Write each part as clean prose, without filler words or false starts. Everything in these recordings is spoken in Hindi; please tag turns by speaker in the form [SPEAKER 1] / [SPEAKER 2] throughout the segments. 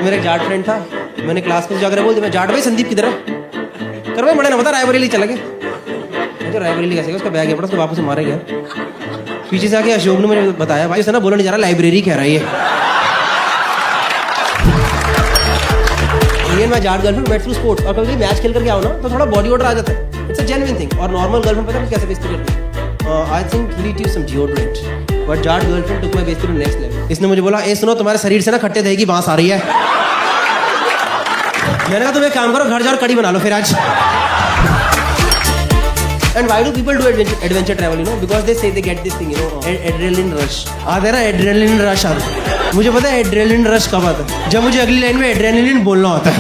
[SPEAKER 1] मेरा जाट फ्रेंड था, मैंने क्लास में जाकर बोल दिया, मैं जाट भाई संदीप किधर है? कर भाई बड़े ना बता, रायबरेली चला गया। मुझे रायबरेली कैसे गया? उसका बैग है पड़ा, उसको वापस मारा गया। पीछे से आके अशोक ने मुझे बताया, भाई उसने ना बोला नहीं जा रहा, लाइब्रेरी कह रहा है ये। मैं Jat girlfriend met through sports, और कभी मैच खेल करके आओ ना तो थोड़ा बॉडी ऑर्डर आ जाता है। It's a genuine thing. और नॉर्मल गर्लफ्रेंड पता है कैसे बेइज्जती करती है? I think he need some deodorant, but Jat girlfriend took my बेइज्जती टू नेक्स्ट लेवल। इसने मुझे बोला, ए सुनो, तुम्हारे शरीर से ना खट्टे दही की बांस आ रही है। मैंने कहा तुम एक काम करो, घर जाओ कड़ी बना लो फिर आज। And why do people do adventure travel? You know, because they say they get this thing, you know, adrenaline rush. आते ना adrenaline rush आता। मुझे पता है adrenaline rush कब आता है, जब मुझे अगली लाइन में adrenaline बोलना होता है।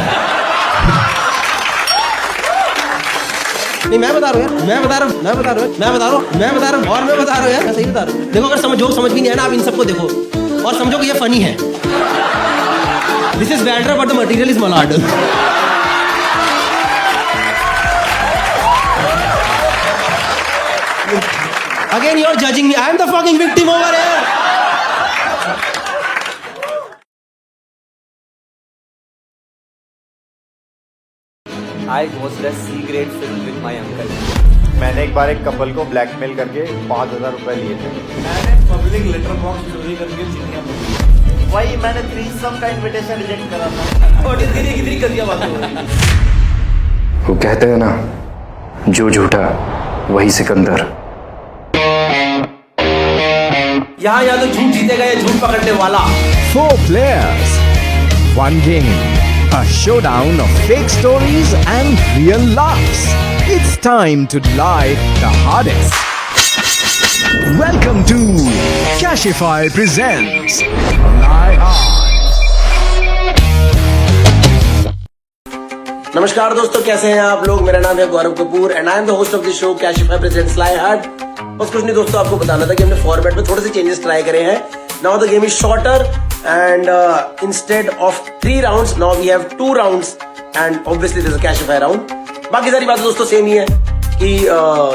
[SPEAKER 1] नहीं मैं बता रहा हूँ यार, मैं बता रहा हूँ और मैं बता रहा हूँ यार, मैं सही बता रहा हूँ। देखो अगर समझ भी नहीं है ना, आप इन सबको देखो और समझो कि ये फनी है। This is banter but the material is malad. Again you're judging me. I am the fucking victim over here.
[SPEAKER 2] I watched a C-grade film with my uncle.
[SPEAKER 3] मैंने एक बार एक कपल को ब्लैकमेल करके 5,000 रुपए लिए थे।
[SPEAKER 4] मैंने पब्लिक लेटर बॉक्स चोरी करके चिट्ठियां भेजी।
[SPEAKER 3] वही मैंने थ्रीसम का इनविटेशन रिजेक्ट करा था।
[SPEAKER 4] और कितनी गंदियां बातें हो रही हैं।
[SPEAKER 5] वो कहते हैं ना, जो झूठा वही सिकंदर।
[SPEAKER 4] यहाँ या तो झूठ जीतेगा या झूठ पकड़ने वाला।
[SPEAKER 6] 4 players, 1 game, a showdown of fake stories and real laughs. It's time to light the hardest. Welcome to Cashify presents Lie Hard.
[SPEAKER 1] नमस्कार दोस्तों, कैसे हैं आप लोग? मेरा नाम है Gaurav Kapoor and I am the host of the show Cashify presents lie hard. बस कुछ नहीं दोस्तों, आपको बताना था कि हमने फॉर्मेट में थोड़े से चेंजेस ट्राई करे हैं। Now the game is shorter and instead of 3 rounds now we have 2 rounds and obviously there is a Cashify round. बाकी सारी बातें दोस्तों सेम ही है कि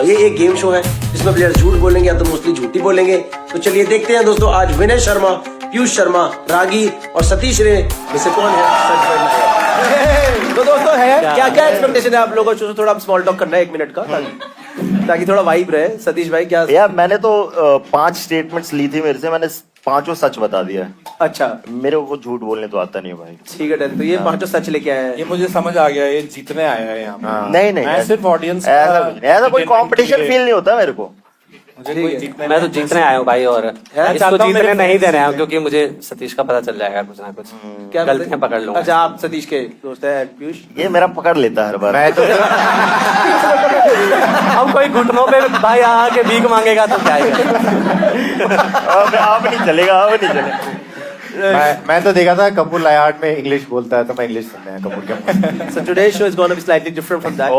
[SPEAKER 1] ये एक गेम शो है जिसमें प्लेयर्स झूठ बोलेंगे या तो मोस्टली झूठी बोलेंगे। तो चलिए देखते हैं दोस्तों, आज विनय शर्मा, पीयूष शर्मा, रागी और सतीश रे में से कौन है सच बोलना है। तो दोस्तों है क्या एक्सपेक्टेशन है आप लोगों को? थोड़ा स्मॉल टॉक करना है 1 मिनट का ताकि थोड़ा वाइब रहे। सतीश भाई क्या?
[SPEAKER 3] यार मैंने तो 5 स्टेटमेंट्स ली थी मेरे से, मैंने 5 सच बता दिया है।
[SPEAKER 1] अच्छा,
[SPEAKER 3] मेरे को झूठ बोलने तो आता नहीं है भाई।
[SPEAKER 1] ठीक है डन। तो ये 5 सच लेके आए हैं।
[SPEAKER 4] ये मुझे समझ आ गया, ये जीतने आया है यहाँ पे।
[SPEAKER 3] नहीं
[SPEAKER 4] मैं सिर्फ ऑडियंस
[SPEAKER 3] ऐसा कोई कंपटीशन फील नहीं होता मेरे को।
[SPEAKER 2] मैं तो जीतने आया हूँ भाई, और इसको जीतने नहीं देने आया हूँ क्योंकि मुझे सतीश का पता चल जाएगा कुछ ना कुछ,
[SPEAKER 1] क्या
[SPEAKER 2] गलतियां पकड़ लूंगा।
[SPEAKER 1] अच्छा, आप सतीश के दोस्त हैं पीयूष?
[SPEAKER 3] ये मेरा पकड़ लेता है हर बार। मैं तो
[SPEAKER 2] हम कोई घुटनों पे भाई आके भीख मांगेगा तो क्या है?
[SPEAKER 3] अब नहीं चलेगा। मैं तो देखा था कपूर लाई हार्ड में इंग्लिश बोलता है तो मैं इंग्लिश सुनने हैं कपूर के।
[SPEAKER 1] So today's show is going to be slightly different from that.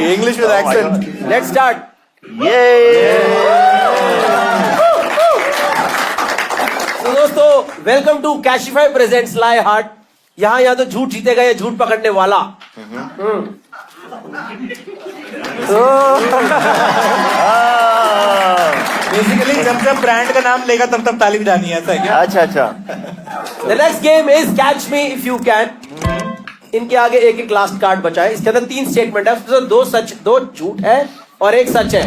[SPEAKER 4] English with accent.
[SPEAKER 1] Let's start. तो दोस्तों welcome to Cashify presents lie hard. यहाँ या तो झूठ जीतेगा या झूठ पकड़ने वाला।
[SPEAKER 4] बेसिकली जब ब्रांड का नाम लेगा तब ताली बजानी है, ऐसा है क्या?
[SPEAKER 3] अच्छा।
[SPEAKER 1] The next game is catch me if you can. इनके आगे एक लास्ट कार्ड बचा है। इसके अंदर 3 स्टेटमेंट है, 2 सच 2 झूठ है और 1 सच है।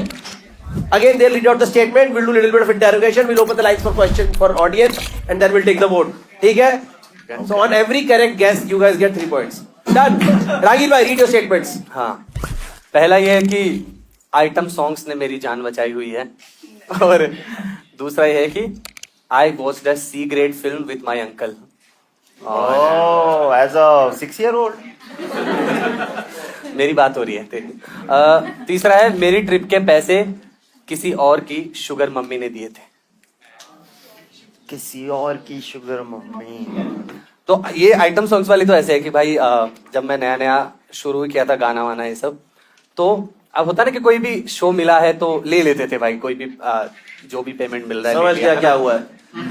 [SPEAKER 1] Again they'll read out the statement, we'll do little bit of interrogation, we'll open the lines for question for audience and then we'll take the vote. ठीक है? So on every correct guess you guys get 3 points. Done. रागिल भाई read your statements.
[SPEAKER 2] हाँ, पहला ये है कि आइटम सॉन्ग्स ने मेरी जान बचाई हुई है, और दूसरा ये है कि I watched a C-grade film with my uncle.
[SPEAKER 3] As a 6-year-old
[SPEAKER 2] मेरी बात हो रही है तेरी। तीसरा है मेरी ट्रिप के पैसे किसी और की शुगर मम्मी ने दिए थे।
[SPEAKER 3] किसी और की शुगर मम्मी।
[SPEAKER 2] तो ये आइटम सॉन्ग्स वाली तो ऐसे है कि भाई जब मैं नया शुरू किया था गाना वाना ये सब, तो अब होता ना कि कोई भी शो मिला है तो ले लेते थे भाई, कोई भी जो भी पेमेंट मिल रहा है।
[SPEAKER 1] समझ गया क्या हुआ है।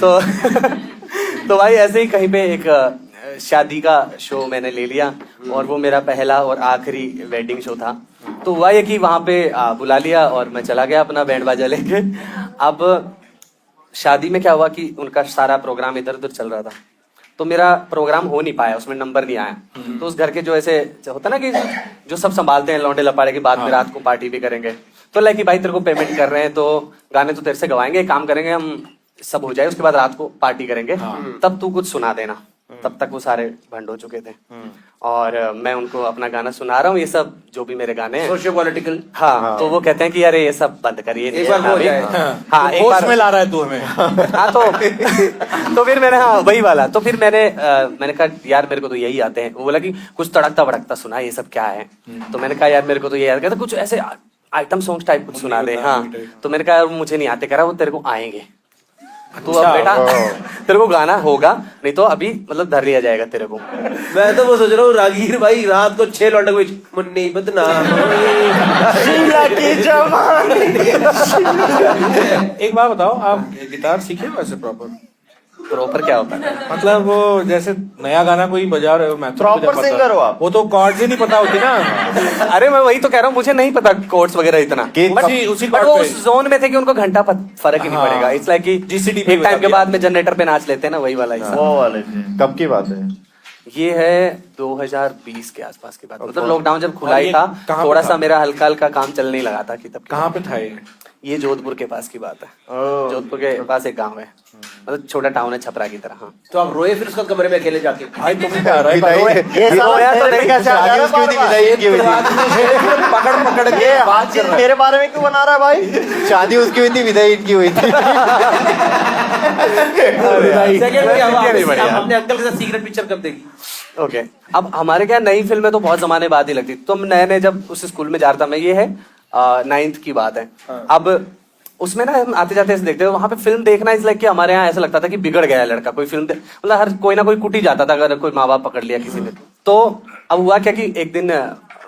[SPEAKER 2] तो तो भाई ऐसे ही कहीं पे एक शादी का शो मैंने ले लिया और वो मेरा पहला और आखिरी वेडिंग शो था। तो हुआ ये कि वहां पे बुला लिया और मैं चला गया अपना बैंड बाजा लेके। अब शादी में क्या हुआ कि उनका सारा प्रोग्राम इधर उधर चल रहा था, तो तो मेरा प्रोग्राम हो नहीं पाया, उसमें नंबर नहीं आया। तो उस घर के जो ऐसे होता ना कि जो सब संभालते हैं लौंडे लपाड़े की बाद में रात को पार्टी भी करेंगे, तो लाइक कि भाई तेरे को पेमेंट कर रहे हैं तो गाने तो तेरे से गवाएंगे, एक काम करेंगे हम सब हो जाए उसके बाद रात को पार्टी करेंगे, तब तू कुछ सुना देना। तब तक वो सारे भंड हो चुके थे और मैं उनको अपना गाना सुना रहा हूँ, ये सब जो भी मेरे गाने हैं
[SPEAKER 1] सोशियो पॉलिटिकल।
[SPEAKER 2] हाँ, तो वो कहते हैं कि यार ये सब बंद करिए,
[SPEAKER 1] एक बार हो जाए।
[SPEAKER 2] हाँ एक
[SPEAKER 4] होश
[SPEAKER 2] बार
[SPEAKER 4] में ला रहा है तू हमें।
[SPEAKER 2] हाँ तो फिर मैंने हाँ वही वाला, तो फिर मैंने कहा यार मेरे को तो यही आते हैं। वो बोला कि कुछ तड़कता भड़कता सुना, ये सब क्या है? तो मैंने कहा यार मेरे को तो ये याद, कहता कुछ ऐसे आइटम सॉन्ग टाइप कुछ सुना दे। हाँ तो मैंने कहा यार मुझे नहीं आते, कह रहा वो तेरे को आएंगे, तो अब बेटा तेरे को गाना होगा, नहीं तो अभी मतलब धर लिया जाएगा तेरे को।
[SPEAKER 1] मैं तो वो सोच रहा हूँ रागीर भाई रात को 6 लौंडे को मुन्नी बदनाम
[SPEAKER 3] शीला की जवानी।
[SPEAKER 4] एक बात बताओ, आप गिटार सीखे हो वैसे प्रॉपर?
[SPEAKER 2] प्रॉपर क्या होता है?
[SPEAKER 4] मतलब वो जैसे नया गाना कोई बजा रहे हो, मैं तो
[SPEAKER 3] Proper
[SPEAKER 4] मुझे पता-
[SPEAKER 3] singer हो आप?
[SPEAKER 4] वो तो कॉर्ड्स ही नहीं पता होती ना।
[SPEAKER 2] अरे मैं वही तो कह रहा हूँ, मुझे नहीं पता कोर्ड्स वगैरह इतना,
[SPEAKER 4] उसी
[SPEAKER 2] बट
[SPEAKER 4] chord
[SPEAKER 2] वो
[SPEAKER 4] पे।
[SPEAKER 2] उस जोन में थे कि उनको घंटा फर्क ही नहीं
[SPEAKER 4] हाँ।
[SPEAKER 2] पड़ेगा। इट्स लाइक कि
[SPEAKER 4] GCD पे
[SPEAKER 2] एक टाइम के
[SPEAKER 4] बता
[SPEAKER 2] बाद में जनरेटर पे नाच लेते हैं ना, वही वाला ही।
[SPEAKER 3] वो वाले
[SPEAKER 7] कब की बात है?
[SPEAKER 2] ये है 2020 के आसपास की बात, मतलब लॉकडाउन जब खुला
[SPEAKER 4] और
[SPEAKER 2] ही
[SPEAKER 4] ये
[SPEAKER 2] था,
[SPEAKER 4] कहाँ पे
[SPEAKER 2] थोड़ा
[SPEAKER 4] था?
[SPEAKER 2] सा मेरा हल्का हल्का काम चलने ही लगा था कि तब
[SPEAKER 4] कहाँ पे था
[SPEAKER 2] ये जोधपुर के पास की बात है। जोधपुर के पास एक गांव है, मतलब छोटा टाउन है छपरा की तरह। हाँ
[SPEAKER 1] तो आप रोए फिर उसका कमरे में अकेले जाके?
[SPEAKER 4] भाई तुम्हें क्या रहा है?
[SPEAKER 3] ये साला
[SPEAKER 2] रोया तो
[SPEAKER 3] मेरे पे
[SPEAKER 2] नहीं,
[SPEAKER 3] कैसे आ रहा है बार-बार?
[SPEAKER 7] पकड़ पकड़ के
[SPEAKER 3] ये बात मेरे बारे में क्यों बना रहा है भाई?
[SPEAKER 7] शादी उसकी हुई थी, विदाई इनकी हुई थी।
[SPEAKER 1] सेकंड में क्या हुआ?
[SPEAKER 2] नहीं बढ़िया।
[SPEAKER 1] आप अपने अंकल के साथ सीक्रेट पिक्चर कब देखी?
[SPEAKER 2] ओके, अब हमारे क्या नई फिल्में तो बहुत जमाने बाद ही लगती, तो हम नए नए जब उस स्कूल में जा रहा था मैं, ये है 9th की बात है। अब उसमें ना हम आते जाते ऐसे देखते थे, वहां पे फिल्म देखना इस लाइक कि हमारे यहाँ ऐसा लगता था कि बिगड़ गया है लड़का, कोई फिल्म मतलब हर कोई ना कोई कुटी जाता था अगर कोई माँ बाप पकड़ लिया किसी ने। तो अब हुआ क्या कि एक दिन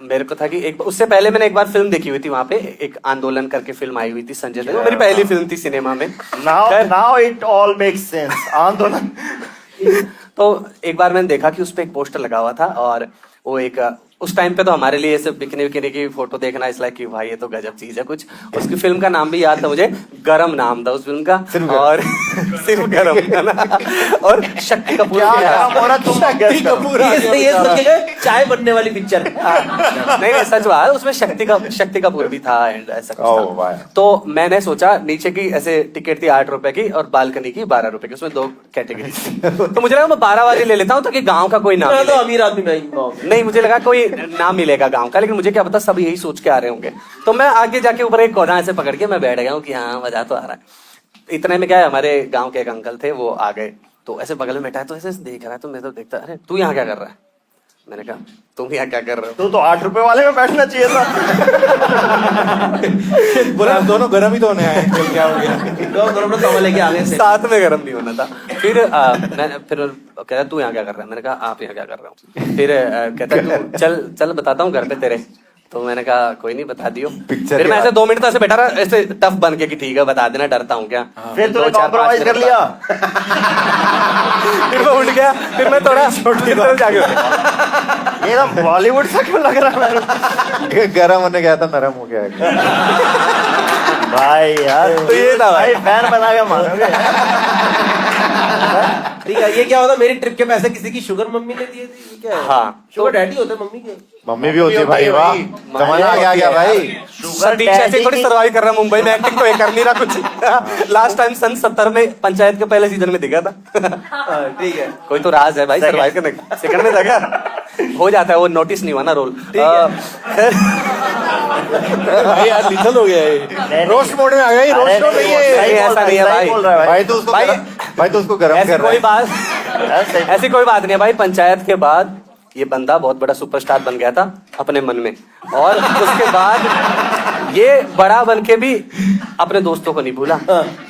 [SPEAKER 2] मेरे को था कि एक उससे पहले मैंने एक बार फिल्म देखी हुई थी वहां पे, एक आंदोलन करके फिल्म आई हुई थी संजय दत्त, वो मेरी पहली फिल्म थी सिनेमा में।
[SPEAKER 3] Now it all makes sense. आंदोलन।
[SPEAKER 2] तो एक बार मैंने देखा कि उस पे एक पोस्टर लगा हुआ था और वो एक उस टाइम पे तो हमारे लिए ऐसे बिकने विकने की फोटो देखना इस लाइक कि भाई ये तो गजब चीज है कुछ। उसकी फिल्म का नाम भी याद था मुझे, गरम नाम था उस फिल्म का, और सिर्फ गरम था ना, और शक्ति कपूर
[SPEAKER 3] क्या
[SPEAKER 2] के
[SPEAKER 3] नाम हो रहा तुम guess करो।
[SPEAKER 1] ये सोचिएगा चाय बनने वाली पिक्चर।
[SPEAKER 2] नहीं नहीं सच बात, उसमें शक्ति कपूर भी था एंड ऐसा कुछ
[SPEAKER 7] ओह,
[SPEAKER 2] था।
[SPEAKER 7] वाह।
[SPEAKER 2] तो मैंने सोचा नीचे की ऐसे टिकट थी 8 रुपए की और बालकनी की 12 रुपए की, उसमें 2 कैटेगरी तो मुझे लगा मैं 12 वाली ले लेता हूँ ताकि गाँव का कोई नाम
[SPEAKER 1] मैं तो
[SPEAKER 2] मिले।
[SPEAKER 1] अमीर आदमी मैं ही।
[SPEAKER 2] नहीं मुझे लगा कोई नाम मिलेगा गांव का, लेकिन मुझे क्या पता सब यही सोच के आ रहे होंगे। तो मैं आगे जाके ऊपर एक कोना ऐसे पकड़ के मैं बैठ गया हूँ कि हाँ मजा तो आ रहा है। इतने में क्या है, हमारे गांव के एक अंकल थे, वो आ गए, तो ऐसे बगल में बैठा है, तो ऐसे देख रहा है, तो मैं तो देखता अरे तू यहाँ क्या कर रहा है? मैंने कहा तुम यहाँ क्या कर रहे हो?
[SPEAKER 3] तू तो 8 रुपए वाले में बैठना चाहिए था।
[SPEAKER 4] बोला दोनों गर्म ही तो होने आए, कल क्या हो गया?
[SPEAKER 1] तो दोनों तवा लेके आ गए।
[SPEAKER 2] साथ में गर्म नहीं होना था। फिर मैंने फिर कह रहा तू यहाँ क्या कर रहा है? मैंने कहा आप यहाँ क्या कर रहे हो? फिर कहता तू चल बताता हूँ घर पे तेरे। तो मैंने कहा कोई नहीं बता दियो। फिर मैं ऐसे 2 मिनट तो ऐसे बैठा रहा, ऐसे टफ बन के कि ठीक है बता देना, डरता हूँ क्या।
[SPEAKER 3] फिर तूने
[SPEAKER 2] 2, 4, 5
[SPEAKER 3] कॉम्प्रोमाइज कर लिया।
[SPEAKER 2] फिर मैं उठ गया, फिर मैं थोड़ा इधर जाके उठा।
[SPEAKER 3] ये तो बॉलीवुड सा क्यों लग रहा है?
[SPEAKER 7] गर्म होने गया था, नरम हो गया।
[SPEAKER 3] भाई यार
[SPEAKER 2] तो ये था भाई।
[SPEAKER 3] फैन बना के मानोगे।
[SPEAKER 1] ठीक है, ये क्या होता? मेरी ट्रिप के पैसे किसी की शुगर मम्मी ने दिए थे? ये क्या है?
[SPEAKER 2] हाँ।
[SPEAKER 1] शुगर डैडी होते हैं मम्मी के।
[SPEAKER 7] मम्मी भी होती है भाई, वाह जमाना आ गया भाई।
[SPEAKER 2] सतीश ऐसे थोड़ी सर्वाइव कर रहा है मुंबई में, एक्टिंग तो ये कर नहीं रहा कुछ। लास्ट टाइम सन 70 में पंचायत के पहले सीजन में दिखा था।
[SPEAKER 1] ठीक है।
[SPEAKER 2] कोई तो राज है भाई सर्वाइव करने का। सेकंड में था क्या? हो जाता है, वो नोटिस नहीं हुआ ना रोल।
[SPEAKER 4] भाई यार लिथल हो गया ये, रोस्ट मोड में आ गया ये, रोस्ट मोड नहीं है।
[SPEAKER 2] ऐसा नहीं है भाई।
[SPEAKER 7] भाई तो उसको भाई तो उसको गर्म
[SPEAKER 2] ऐसी
[SPEAKER 7] कर रहा
[SPEAKER 2] कोई
[SPEAKER 7] है।
[SPEAKER 2] बात ऐसी कोई बात नहीं है भाई। पंचायत के बाद ये बंदा बहुत बड़ा सुपरस्टार बन गया था अपने मन में, और उसके बाद ये बड़ा बन के भी अपने दोस्तों को नहीं भूला।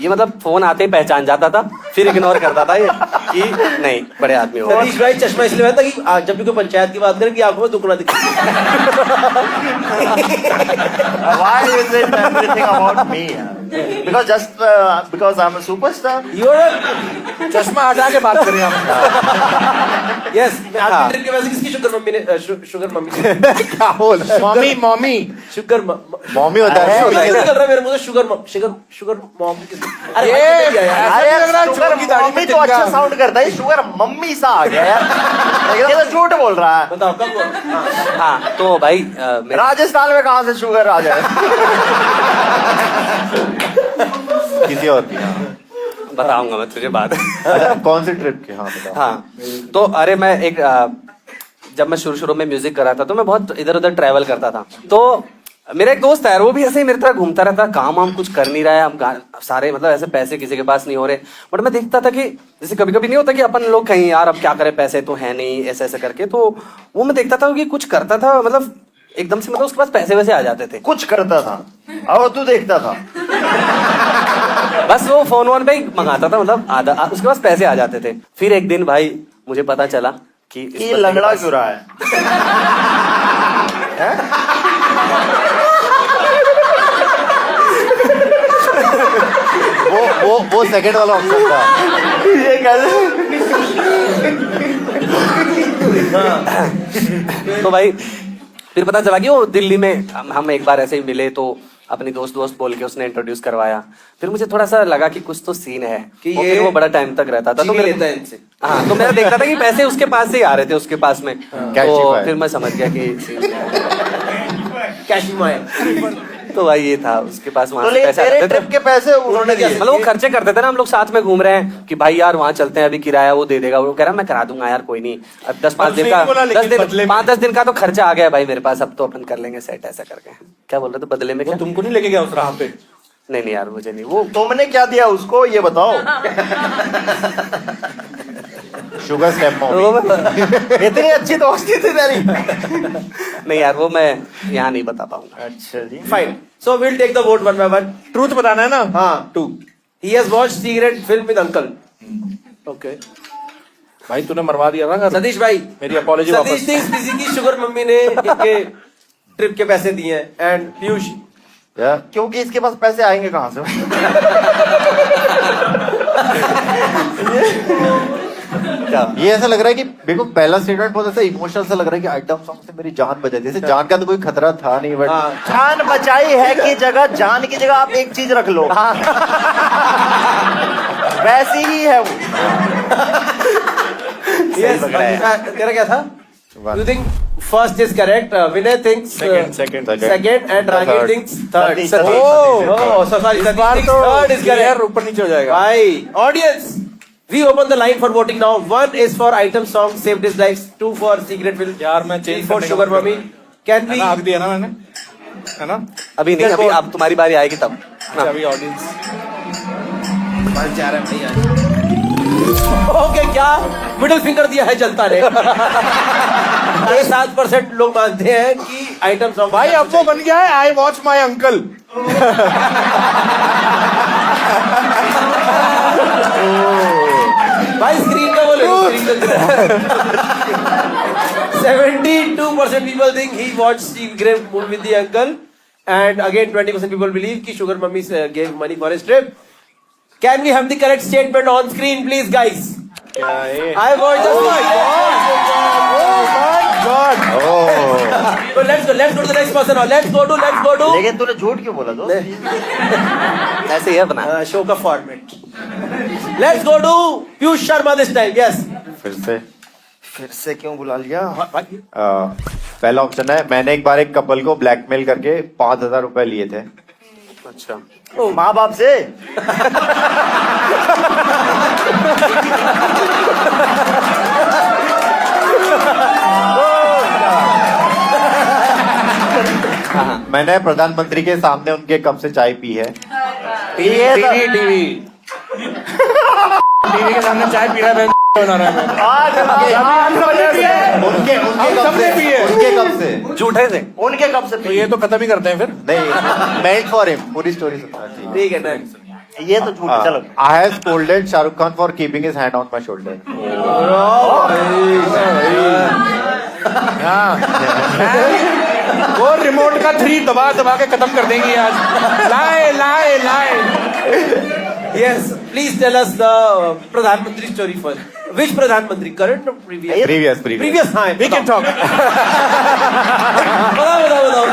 [SPEAKER 2] ये मतलब फोन आते ही पहचान जाता था, फिर इग्नोर करता था ये कि नहीं बड़े आदमी हो।
[SPEAKER 1] सतीश भाई चश्मा इसलिए पहनता कि जब भी कोई पंचायत की बात करें कि आंखों में दुख ना दिखे।
[SPEAKER 3] Why is it everything about me? Because just because I'm a superstar.
[SPEAKER 4] चश्मा हटा के बात करें हम।
[SPEAKER 1] यस, मैं आपकी ट्रिप के पैसे किसकी शुगर मम्मी ने शुगर मम्मी ने
[SPEAKER 7] क्या बोल रहा है?
[SPEAKER 4] मम्मी मम्मी
[SPEAKER 1] शुगर
[SPEAKER 7] मम्मी होता है।
[SPEAKER 1] निकल रहा है मेरे मुंह से शुगर मॉम किस? अरे
[SPEAKER 4] ये
[SPEAKER 1] यार
[SPEAKER 4] ऐसा नहीं लग रहा,
[SPEAKER 3] शुगर
[SPEAKER 4] की दाढ़ी में
[SPEAKER 3] मम्मी तो अच्छा
[SPEAKER 4] तिनका।
[SPEAKER 3] साउंड करता है, शुगर मम्मी सा आ गया यार। ये तो झूठ बोल रहा है।
[SPEAKER 1] बताओ कब
[SPEAKER 2] हाँ तो भाई
[SPEAKER 3] राजस्थान में कहाँ से शुगर आ जाए?
[SPEAKER 7] किसी और की, हाँ।
[SPEAKER 2] बताऊंगा मैं तुझे बात।
[SPEAKER 7] अच्छा, कौन सी ट्रिप की? हाँ बताओ।
[SPEAKER 2] हाँ तो अरे मैं एक जब मैं शुरू में म्यूजिक कर रहा था तो मैं बहुत इधर उधर ट्रैवल करता था। तो मेरा एक दोस्त है यार, वो भी ऐसे ही मेरी तरह घूमता रहता, काम वाम कुछ कर नहीं रहा है, हम सारे मतलब ऐसे पैसे किसी के पास नहीं हो रहे। बट मैं देखता था कि जैसे कभी कभी नहीं होता कि अपन लोग कहीं यार अब क्या करें, पैसे तो है नहीं, ऐसे ऐसे करके। तो वो मैं देखता था कि कुछ करता था, मतलब एकदम से मतलब उसके पास पैसे वैसे आ जाते थे।
[SPEAKER 3] कुछ करता था और तू देखता था।
[SPEAKER 2] बस वो फोन वोन पे ही मंगाता था, मतलब आधा उसके पास पैसे आ जाते थे। फिर एक दिन भाई मुझे पता चला कि इस
[SPEAKER 3] ये
[SPEAKER 2] बंदे के
[SPEAKER 3] लंगड़ा
[SPEAKER 2] पास-
[SPEAKER 3] क्यों रहा है?
[SPEAKER 7] वो सेकंड वाला ऑप्शन था।
[SPEAKER 3] ये कैसे?
[SPEAKER 2] तो भाई फिर पता चला कि वो दिल्ली में हम एक बार ऐसे ही मिले, तो अपनी दोस्त बोल के उसने इंट्रोड्यूस करवाया। फिर मुझे थोड़ा सा लगा कि कुछ तो सीन है
[SPEAKER 1] कि
[SPEAKER 2] और
[SPEAKER 1] ये
[SPEAKER 2] फिर वो बड़ा टाइम तक रहता था, तो
[SPEAKER 1] चीनी
[SPEAKER 2] मेरे
[SPEAKER 1] लेता है इनसे।
[SPEAKER 2] हाँ तो मैं देखता था कि पैसे उसके पास से ही आ रहे थे, उसके पास में।
[SPEAKER 7] कैशिफाई।
[SPEAKER 2] तो फिर मैं समझ गया कि सीन क्या है।
[SPEAKER 1] कैशिफाई।
[SPEAKER 2] तो भाई ये था, उसके पास वहां
[SPEAKER 3] तो
[SPEAKER 2] से पैसे
[SPEAKER 3] तेरे
[SPEAKER 2] आते थे।
[SPEAKER 3] ट्रिप के पैसे उन्होंने दिए।
[SPEAKER 2] मतलब वो खर्चे करते थे ना, हम लोग साथ में घूम रहे हैं कि भाई यार वहां चलते हैं, अभी किराया वो दे देगा। वो कह रहा मैं करा दूंगा यार, कोई नहीं, अब 10-5 दिन का, 5-10 दिन का तो खर्चा आ गया भाई मेरे पास, अब तो अपन कर लेंगे सेट, ऐसा करके। क्या बोल रहे थे बदले में? क्या?
[SPEAKER 4] तुमको नहीं लेके गया उस राह पे?
[SPEAKER 2] नहीं यार मुझे नहीं। वो
[SPEAKER 3] तुमने क्या दिया उसको ये बताओ।
[SPEAKER 7] शुगर स्टेप
[SPEAKER 2] वो मैं-
[SPEAKER 3] इतनी अच्छी दोस्ती थी तेरी।
[SPEAKER 2] नहीं यार वो मैं यहाँ नहीं बता पाऊंगा।
[SPEAKER 3] अच्छा जी।
[SPEAKER 1] Fine, so will take the vote one by one.
[SPEAKER 4] Truth बताना है ना?
[SPEAKER 1] हाँ,
[SPEAKER 4] 2।
[SPEAKER 1] He has watched secret film with uncle.
[SPEAKER 4] Okay भाई, तूने मरवा दिया ना घर।
[SPEAKER 1] सतीश भाई,
[SPEAKER 4] मेरी apology
[SPEAKER 1] सतीश
[SPEAKER 4] वापस।
[SPEAKER 1] थिंग्स किसी की शुगर मम्मी ने इनके ट्रिप के पैसे दिए हैं। एंड पीयूष,
[SPEAKER 3] क्योंकि इसके पास पैसे आएंगे कहाँ से?
[SPEAKER 7] ये ऐसा लग रहा है कि मेरे को पहला स्टेटमेंट बहुत ऐसा इमोशनल सा लग रहा है कि आइटम सॉन्ग से मेरी जान बचा दी। जैसे जान का तो कोई खतरा था नहीं, बट
[SPEAKER 1] हाँ,
[SPEAKER 3] जान बचाई है की जगह, जान की जगह आप एक चीज रख लो। वैसी ही है वो।
[SPEAKER 1] yes, तेरा क्या था? You think first is correct. Vinay thinks
[SPEAKER 4] Second.
[SPEAKER 1] second and Ragil
[SPEAKER 7] Third.
[SPEAKER 1] thinks third.
[SPEAKER 3] Satish,
[SPEAKER 1] Satish.
[SPEAKER 3] Satish.
[SPEAKER 1] Oh, so sorry. Satish thinks third is
[SPEAKER 4] यार
[SPEAKER 1] correct.
[SPEAKER 4] ऊपर नीचे हो जाएगा।
[SPEAKER 1] Bye. Audience, we open the line for voting now. 1 is for item song saved his life. 2 for secret film.
[SPEAKER 4] यार मैं
[SPEAKER 1] 3
[SPEAKER 4] change
[SPEAKER 1] for
[SPEAKER 4] करने का
[SPEAKER 1] sugar
[SPEAKER 4] मतलब-
[SPEAKER 1] mummy. Can we?
[SPEAKER 4] है ना, आग दिया ना मैंने, है ना?
[SPEAKER 2] अभी नहीं, अभी अब तुम्हारी बारी आएगी तब।
[SPEAKER 4] अच्छा, अभी ऑडियंस
[SPEAKER 1] ओके, क्या मिडिल फिंगर दिया है जनता ने? 7% लोग मानते हैं कि आइटम सॉन्ग।
[SPEAKER 4] भाई अब वो बन गया है आई वॉच माई अंकल।
[SPEAKER 1] भाई स्क्रीन पे बोले, स्क्रीन पे 72% people think he watched Secret movie with the uncle, and again 20% people believe कि sugar mummy gave money for his trip. Can we have the correct statement on screen, please, guys? I want just So let's go to the next person now. Let's go to
[SPEAKER 3] लेकिन तूने झूठ क्यों बोला दोस्त?
[SPEAKER 2] ऐसे ही है अपना।
[SPEAKER 1] show का format. Let's go to Piyush Sharma this time. Yes.
[SPEAKER 3] फिर से क्यों बुला लिया?
[SPEAKER 7] पहला ऑप्शन है, मैंने एक बार एक कपल को ब्लैकमेल करके 5,000 रुपए लिए थे।
[SPEAKER 2] अच्छा,
[SPEAKER 3] माँ बाप से?
[SPEAKER 7] मैंने प्रधानमंत्री के सामने उनके कप से चाय पी है।
[SPEAKER 4] टीवी के सामने चाय पी रहा है, बना रहा है।
[SPEAKER 7] उनके कप से।
[SPEAKER 2] झूठे से।
[SPEAKER 3] उनके कब से?
[SPEAKER 4] तो ये तो खत्म ही करते हैं फिर।
[SPEAKER 7] नहीं, मेड फॉर हिम, पूरी स्टोरी सुनना चाहिए।
[SPEAKER 1] ठीक है, next.
[SPEAKER 3] ये तो झूठ। चलो
[SPEAKER 7] I have scolded Shahrukh Khan for keeping his hand on my shoulder.
[SPEAKER 4] वो रिमोट का 3 दबा के खत्म कर देंगे आज। लाए।
[SPEAKER 1] Yes, please tell us the प्रधानमंत्री story first. Which प्रधानमंत्री? Current or previous?
[SPEAKER 7] Previous.
[SPEAKER 1] हाँ,
[SPEAKER 4] We can talk.
[SPEAKER 1] बताओ।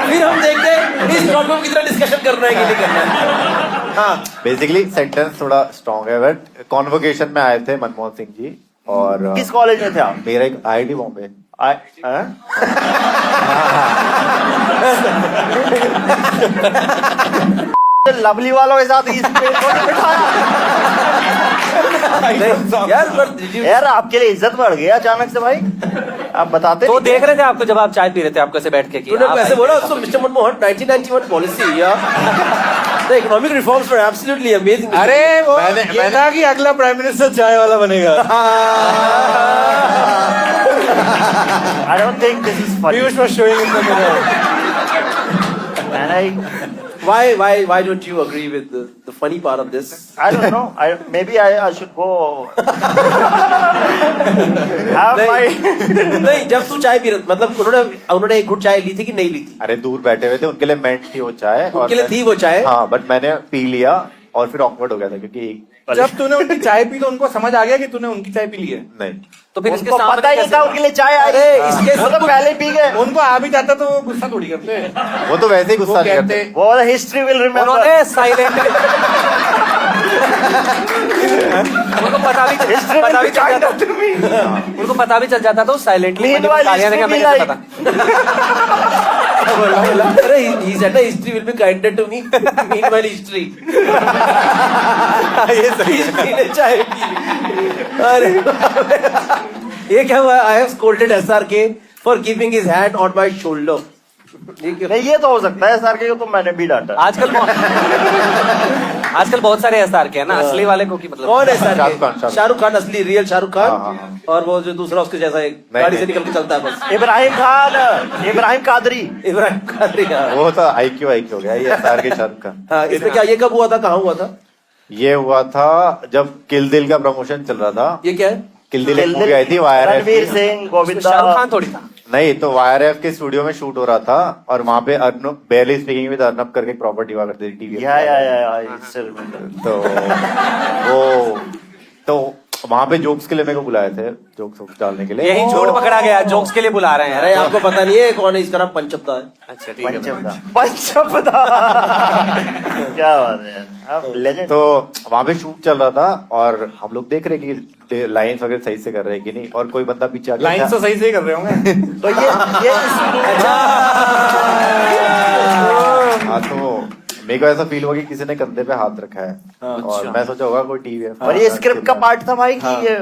[SPEAKER 1] फिर हम देखते हैं इस टॉपिक की तरह डिस्कशन करना है कि नहीं करना है। हाँ
[SPEAKER 7] बेसिकली सेंटेंस थोड़ा स्ट्रॉन्ग है, बट कॉन्वोकेशन में आए थे मनमोहन सिंह जी और
[SPEAKER 3] किस कॉलेज में थे आप?
[SPEAKER 7] मेरा एक IIT बॉम्बे।
[SPEAKER 3] लवली वालों के साथ इस पे थोड़ी बिठाया।
[SPEAKER 1] यार but did you-
[SPEAKER 3] यार आपके लिए इज्जत बढ़ गई अचानक से भाई, आप बताते
[SPEAKER 2] तो
[SPEAKER 3] नहीं थे।
[SPEAKER 2] देख रहे थे आपको जब आप चाय पी रहे थे, आपको ऐसे बैठ के कि
[SPEAKER 1] तूने
[SPEAKER 2] आप
[SPEAKER 1] ऐसे बोला उसको मिस्टर मनमोहन 1991 पॉलिसी या the economic reforms were absolutely amazing.
[SPEAKER 4] अरे वो ये था कि अगला प्राइम मिनिस्टर चाय वाला बनेगा।
[SPEAKER 3] I don't think this is funny.
[SPEAKER 4] Piyush was showing in the mirror.
[SPEAKER 3] And
[SPEAKER 1] Why don't you agree with the funny part of this?
[SPEAKER 3] I don't know. Maybe I should go. Have my.
[SPEAKER 1] नहीं जब तू चाय पी रहा मतलब उन्होंने एक घुट चाय ली थी कि नहीं ली थी?
[SPEAKER 7] अरे दूर बैठे हुए थे, उनके लिए मेंट थी वो चाय। और
[SPEAKER 1] उनके लिए थी वो चाय?
[SPEAKER 7] हाँ, बट मैंने पी लिया और फिर ऑकवर्ड हो गया था क्योंकि
[SPEAKER 4] जब तूने उनकी चाय पी तो उनको समझ आ गया कि तूने उनकी चाय पी ली है।
[SPEAKER 7] नहीं,
[SPEAKER 2] तो फिर इसके
[SPEAKER 3] उनको
[SPEAKER 2] सामने
[SPEAKER 3] पता ही नहीं
[SPEAKER 2] कैसे-
[SPEAKER 3] था उनके लिए चाय आई।
[SPEAKER 1] अरे इसके
[SPEAKER 3] वो तो पहले ही पी गए।
[SPEAKER 4] उनको आ भी जाता तो वो गुस्सा थोड़ी करते।
[SPEAKER 7] वो तो वैसे ही
[SPEAKER 4] वो
[SPEAKER 7] गुस्सा नहीं
[SPEAKER 4] कहते
[SPEAKER 7] करते।
[SPEAKER 3] वो हिस्ट्री विल रिमेम्बर।
[SPEAKER 2] उन्होंने साइलेंट उनको पता भी चल जाता, उनको पता भी चल जाता तो साइलेंटली
[SPEAKER 3] Meanwhile, history be
[SPEAKER 2] पता।
[SPEAKER 1] अरे he said the history will be kinder to me. Meanwhile history.
[SPEAKER 2] ये सही है।
[SPEAKER 1] History ने चाय पी ली। अरे ये क्या हुआ? I have scolded SRK for keeping his hand on my shoulder. ये क्यों?
[SPEAKER 3] नहीं ये तो हो सकता है SRK को तो मैंने भी डांटा।
[SPEAKER 2] आजकल बहुत सारे एसआर के हैं ना, असली वाले को की मतलब
[SPEAKER 1] कौन है
[SPEAKER 7] शाहरुख खान,
[SPEAKER 1] SRK? शाहरुख खान असली रियल शाहरुख
[SPEAKER 7] हाँ,
[SPEAKER 1] खान
[SPEAKER 7] हाँ।
[SPEAKER 1] और वो जो दूसरा उसके जैसा एक
[SPEAKER 7] नहीं,
[SPEAKER 1] गाड़ी से
[SPEAKER 7] नहीं।
[SPEAKER 1] निकल के चलता है बस
[SPEAKER 3] इब्राहिम खान, इब्राहिम कादरी।
[SPEAKER 1] इब्राहिम कादरी। हाँ
[SPEAKER 7] वो तो IQ हो गया, ये SRK शाहरुख खान।
[SPEAKER 1] हाँ, इसमें क्या ये कब हुआ था, कहाँ हुआ था?
[SPEAKER 7] ये हुआ था जब किल दिल का प्रमोशन चल रहा था।
[SPEAKER 1] ये क्या है?
[SPEAKER 7] किल दिल एक मूवी आई थी YRF
[SPEAKER 3] रणवीर
[SPEAKER 7] की।
[SPEAKER 3] सिंह, गोविंदा।
[SPEAKER 2] शाहरुख खान थोड़ी था।
[SPEAKER 7] नहीं तो YRF के स्टूडियो में शूट हो रहा था और वहां पे अर्नब बेयरली स्पीकिंग विद अर्नब करके प्रॉपर्टी हुआ करती थी टीवी।
[SPEAKER 3] या still remember।
[SPEAKER 7] तो वहां पे जोक्स के लिए मेरे को बुलाए थे, जोक्स डालने के लिए।
[SPEAKER 2] यही झूठ पकड़ा गया, जोक्स के लिए बुला रहे हैं।
[SPEAKER 1] अरे आपको पता नहीं है कौन है? इसका नाम पंचपदा है।
[SPEAKER 2] अच्छा ठीक है।
[SPEAKER 3] पंचपदा। क्या बात है यार, आप लेजेंड।
[SPEAKER 7] तो वहां पे शूट चल रहा था और हम लोग देख रहे कि लाइंस वगैरह सही से कर रहे हैं कि नहीं, और कोई बंदा पीछे आ गया
[SPEAKER 4] लाइन तो सही से ही कर रहे होंगे।
[SPEAKER 3] तो ये
[SPEAKER 7] हाँ, तो मेरे को ऐसा फील हुआ कि किसी ने कंधे पे हाथ रखा है और मैं सोचा होगा कोई टीवी है।
[SPEAKER 3] और ये स्क्रिप्ट का पार्ट था भाई कि ये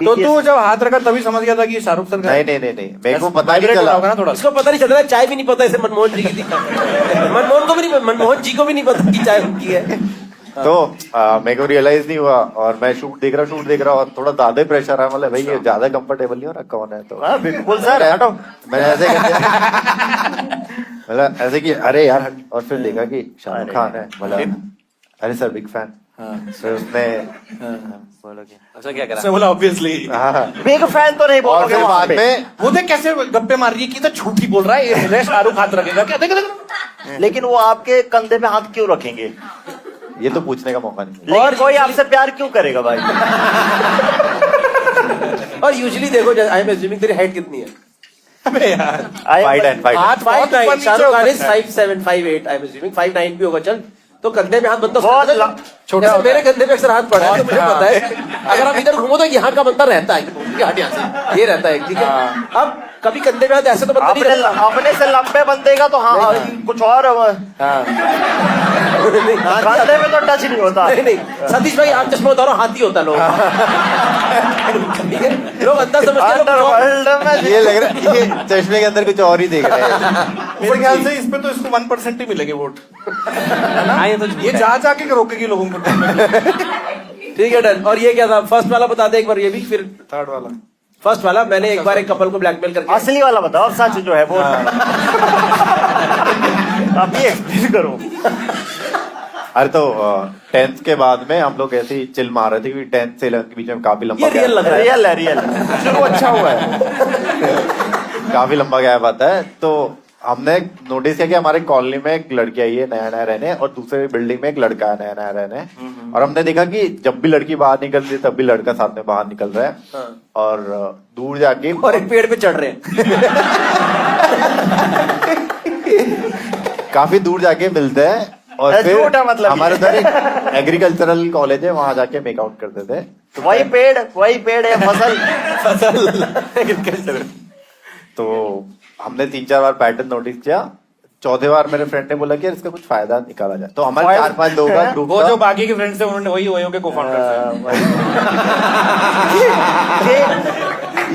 [SPEAKER 4] तो तू जब हाथ रखा तभी समझ गया था कि ये शाहरुख सर का है?
[SPEAKER 7] नहीं, मेरे को पता नहीं
[SPEAKER 4] Vibrate
[SPEAKER 7] चला।
[SPEAKER 4] होगा ना थोड़ा।
[SPEAKER 1] इसको पता नहीं चल रहा है, चाय भी नहीं पता इसे मनमोहन जी की थी। मनमोहन जी को भी नहीं पता कि चाय उनकी है।
[SPEAKER 7] तो मेरे को रियलाइज नहीं हुआ और मैं शूट देख रहा और थोड़ा ज्यादा ही प्रेशर है, मतलब भाई ये ज्यादा कंफर्टेबल नहीं हो रहा कौन है। तो
[SPEAKER 3] हाँ बिल्कुल सर, हटो।
[SPEAKER 7] मैंने ऐसे मतलब ऐसे कि अरे यार हट, और फिर देखा कि शाहरुख खान है, मतलब अरे सर बिग फैन। फिर उसने
[SPEAKER 2] अच्छा क्या करा?
[SPEAKER 4] उसने बोला ऑब्वियसली।
[SPEAKER 7] हाँ,
[SPEAKER 3] बिग फैन तो नहीं
[SPEAKER 7] और
[SPEAKER 3] बोलोगे
[SPEAKER 7] फिर
[SPEAKER 3] वहाँ
[SPEAKER 7] बाद
[SPEAKER 3] पे।
[SPEAKER 7] में
[SPEAKER 4] वो देख कैसे गप्पे मार रही है कि तो झूठी बोल रहा है, ये मुझे शाहरुख हाथ रखेगा क्या? देख
[SPEAKER 3] लेकिन वो आपके कंधे पे हाथ क्यों रखेंगे?
[SPEAKER 7] ये तो पूछने का मौका नहीं मिला।
[SPEAKER 3] लेकिन कोई आपसे प्यार क्यों करेगा भाई?
[SPEAKER 1] और यूजुअली देखो आई एम अज्यूमिंग तेरी हाइट कितनी है?
[SPEAKER 4] अबे यार,
[SPEAKER 7] फाइट एंड फाइट।
[SPEAKER 4] हाथ बहुत ऊपर
[SPEAKER 1] 5'9",
[SPEAKER 4] नीचे
[SPEAKER 1] शाहरुख खान
[SPEAKER 4] होता
[SPEAKER 1] इज
[SPEAKER 4] है।
[SPEAKER 1] 5'7", 5'8", आई एम अज्यूमिंग 5'9" भी होगा। चल तो कंधे में हाथ बंदा
[SPEAKER 3] बहुत
[SPEAKER 1] छोटा
[SPEAKER 4] होता
[SPEAKER 1] मेरे कंधे पे अक्सर हाथ पड़ा है तो मुझे
[SPEAKER 4] हाँ।
[SPEAKER 1] पता है। अगर आप इधर घूमो तो यहाँ का बंदा रहता है, हट यहाँ से, ये रहता है ठीक है। अब कभी कंधे में हाथ ऐसे तो बंदा नहीं
[SPEAKER 3] अपने
[SPEAKER 1] रहता।
[SPEAKER 3] अपने से लंबे बंदे का तो हाँ कुछ और
[SPEAKER 1] नहीं,
[SPEAKER 3] कंधे में तो टच नहीं होता।
[SPEAKER 1] नहीं सतीश भाई आप चश्मा उतारो, हाथी होता लोग। ठीक है, लोग अंदर समझते हैं, लोग कुछ और-
[SPEAKER 3] अंडरवर्ल्ड में
[SPEAKER 7] ये लग रहा है ये चश्मे के अंदर कुछ और ही देख रहे हैं।
[SPEAKER 4] मेरे ख्याल से इस पे तो इसको 1% ही मिलेंगे वोट।
[SPEAKER 2] हाँ ये तो
[SPEAKER 4] ये जा जाके रोकेगी लोगों को।
[SPEAKER 1] ठीक है डन। और ये क्या था? फर्स्ट वाला बता दे एक बार, ये भी फिर
[SPEAKER 4] थर्ड वाला
[SPEAKER 1] फर्स्ट वाला मैंने एक बार एक कपल को ब्लैकमेल करके
[SPEAKER 3] असली वाला बताओ, और सच जो है वो आप ये एक्सप्लेन करो।
[SPEAKER 7] अरे तो 10th के बाद में हम लोग ऐसे ही चिल मार रहे थे क्योंकि 10th से 11th के बीच में काफी लंबा
[SPEAKER 1] ये रियल लग रहा है।
[SPEAKER 3] रियल है, रियल है।
[SPEAKER 7] शुरू अच्छा हुआ है। काफी लंबा गैप आता है तो हमने नोटिस किया कि हमारे कॉलोनी में एक लड़की आई है नया नया रहने और दूसरे बिल्डिंग में एक लड़का है नया नया रहने। और हमने देखा कि जब भी लड़की बाहर निकल रही है तब भी लड़का साथ में बाहर निकल रहा है। और दूर जाके
[SPEAKER 1] और एक पेड़ पे चढ़ रहे हैं।
[SPEAKER 7] काफी दूर जाके मिलते हैं और
[SPEAKER 3] झूठ है
[SPEAKER 7] फिर
[SPEAKER 3] मतलब
[SPEAKER 7] हमारे
[SPEAKER 3] ये।
[SPEAKER 7] उधर एक एग्रीकल्चरल कॉलेज है, वहां जाके मेकआउट करते थे।
[SPEAKER 3] तो वही पेड़ है फसल।
[SPEAKER 7] तो हमने 3-4 बार पैटर्न नोटिस किया। चौथे बार मेरे फ्रेंड ने बोला कि यार इसका कुछ फायदा निकाला जाए, तो हमारे 4-5 लोगों का ग्रुप
[SPEAKER 4] वो
[SPEAKER 7] था।
[SPEAKER 4] जो बाकी के फ्रेंड्स थे उन्होंने वही ओयो के को-फाउंडर थे।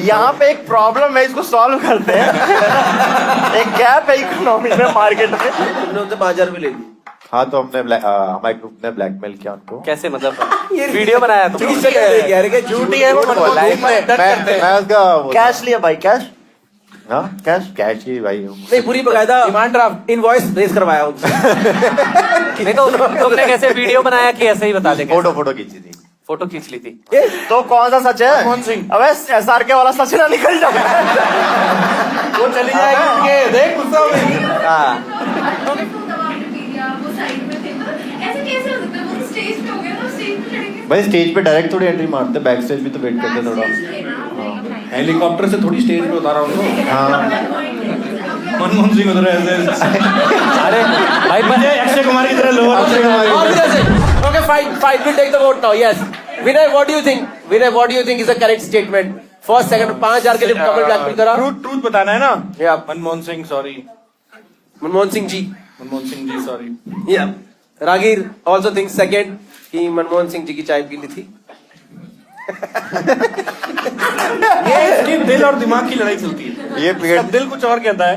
[SPEAKER 3] यहाँ पे एक प्रॉब्लम है, इसको सॉल्व करते हैं। एक गैप है इकोनॉमी में, मार्केट में।
[SPEAKER 1] तुमने उनसे 5,000 भी ले ली।
[SPEAKER 7] हाँ, तो हमारे ग्रुप ने ब्लैकमेल किया उनको।
[SPEAKER 2] कैसे मतलब वीडियो बनाया तो
[SPEAKER 1] झूठी है वो।
[SPEAKER 7] लाइफ में मैं उसका
[SPEAKER 3] कैश लिया भाई, कैश
[SPEAKER 7] हाँ कैश ही भाई।
[SPEAKER 1] नहीं, पूरी बकायदा डिमांड ड्राफ्ट इनवॉइस रेज करवाया उनसे।
[SPEAKER 2] नहीं तो तुमने कैसे वीडियो बनाया कि ऐसे ही बता देंगे?
[SPEAKER 7] फोटो खींची थी।
[SPEAKER 2] फोटो खींच ली थी।
[SPEAKER 3] तो कौन सा सच है?
[SPEAKER 4] मनमोहन सिंह।
[SPEAKER 3] अबे SRK वाला सच ना निकल जाए।
[SPEAKER 4] वो चली जाएगी के देख गुस्सा हो गई।
[SPEAKER 2] हाँ
[SPEAKER 8] वो साइड में थे, तो ऐसे कैसे हो सकता है? वो स्टेज पे हो गया, तो स्टेज पे चढ़ेंगे।
[SPEAKER 7] भाई स्टेज पे डायरेक्ट थोड़ी एंट्री मारते, बैक स्टेज भी तो वेट करते थोड़ा।
[SPEAKER 4] हेलीकॉप्टर से थोड़ी स्टेज पे उतारा उनको।
[SPEAKER 7] हाँ
[SPEAKER 4] मनमोहन सिंह उधर ऐसे
[SPEAKER 2] अरे भाई
[SPEAKER 4] मुझे अक्षय कुमार की तरह lower.
[SPEAKER 1] Okay, fine. We'll take the vote now. Yes. Vinay, what do you think? Vinay, what do you think is the correct statement? First, second, 5,000 के लिए कपल ब्लैकमेल करा।
[SPEAKER 4] ट्रूथ बताना है ना।
[SPEAKER 1] Yeah.
[SPEAKER 4] Manmohan Singh sorry.
[SPEAKER 1] Manmohan Singh ji.
[SPEAKER 4] Manmohan Singh ji sorry.
[SPEAKER 1] Yeah. रागीर also thinks second कि मनमोहन सिंह जी की चाय पी ली थी।
[SPEAKER 4] ये इसकी दिल और दिमाग की लड़ाई चलती है।
[SPEAKER 7] ये पेड़
[SPEAKER 4] इसका दिल कुछ और कहता है।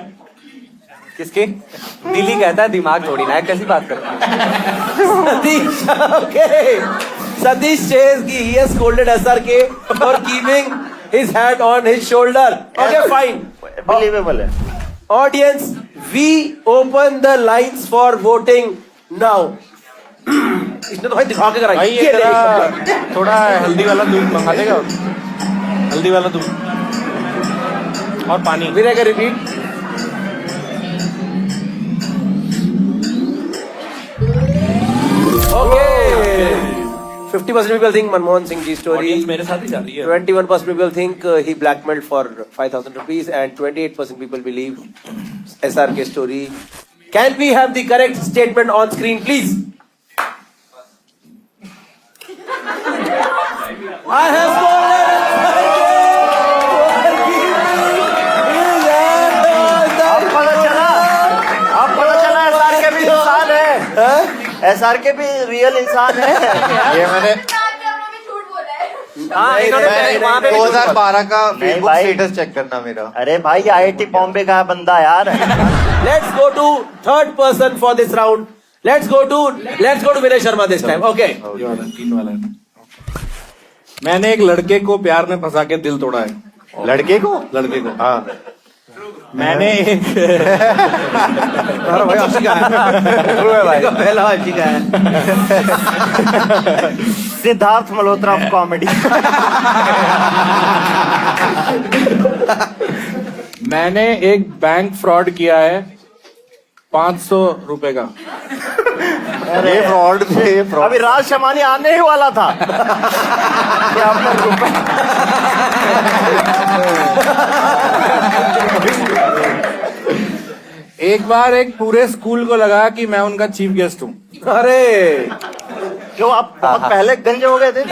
[SPEAKER 2] किसके? दिल ही कहता है, दिमाग थोड़ी ना है। कैसी बात कर रहे हो?
[SPEAKER 1] Satish, okay. Satish says कि he has scolded SRK for keeping his hand on his shoulder. Okay, fine.
[SPEAKER 3] Believable है।
[SPEAKER 1] Audience, we open the lines for voting now. इसने तो भाई दिखा के करा।
[SPEAKER 4] भाई ये तेरा थोड़ा हल्दी वाला दूध मंगा देगा। हल्दी वाला दूध और पानी।
[SPEAKER 1] विनय का repeat. Okay. 50% people think Manmohan Singh ji story.
[SPEAKER 4] Audience मेरे साथ ही जा रही है।
[SPEAKER 1] 21% people think he blackmailed for 5,000 rupees, and 28% people believe SRK story. Can we have the correct statement on screen, please? I have
[SPEAKER 3] अब पता चला SRK भी इंसान है। SRK भी रियल इंसान है।
[SPEAKER 7] ये मैंने
[SPEAKER 8] झूठ बोला है।
[SPEAKER 2] हाँ इन्होंने वहाँ पे
[SPEAKER 7] 2012 का
[SPEAKER 3] नहीं
[SPEAKER 7] फेसबुक
[SPEAKER 3] भाई।
[SPEAKER 7] स्टेटस चेक करना मेरा।
[SPEAKER 3] अरे भाई IIT बॉम्बे का बंदा यार।
[SPEAKER 1] Let's go to third person for this round. Let's go to Vinay Sharma this time. Okay.
[SPEAKER 4] ये वाला 3 वाला है। मैंने एक लड़के को प्यार में फंसा के दिल तोड़ा है।
[SPEAKER 7] लड़के को हाँ
[SPEAKER 4] मैंने एक
[SPEAKER 1] भाई अच्छी का है भाई पहला अच्छी का है।
[SPEAKER 3] Siddharth Malhotra of comedy.
[SPEAKER 4] मैंने एक बैंक फ्रॉड किया है 500 रुपए का।
[SPEAKER 7] ये फ्रॉड
[SPEAKER 3] अभी राज शमानी आने ही वाला था। क्या आपने
[SPEAKER 4] एक बार एक पूरे स्कूल को लगा कि मैं उनका चीफ गेस्ट हूँ।
[SPEAKER 1] अरे
[SPEAKER 3] क्यों आप बहुत पहले गंजे हो गए थे?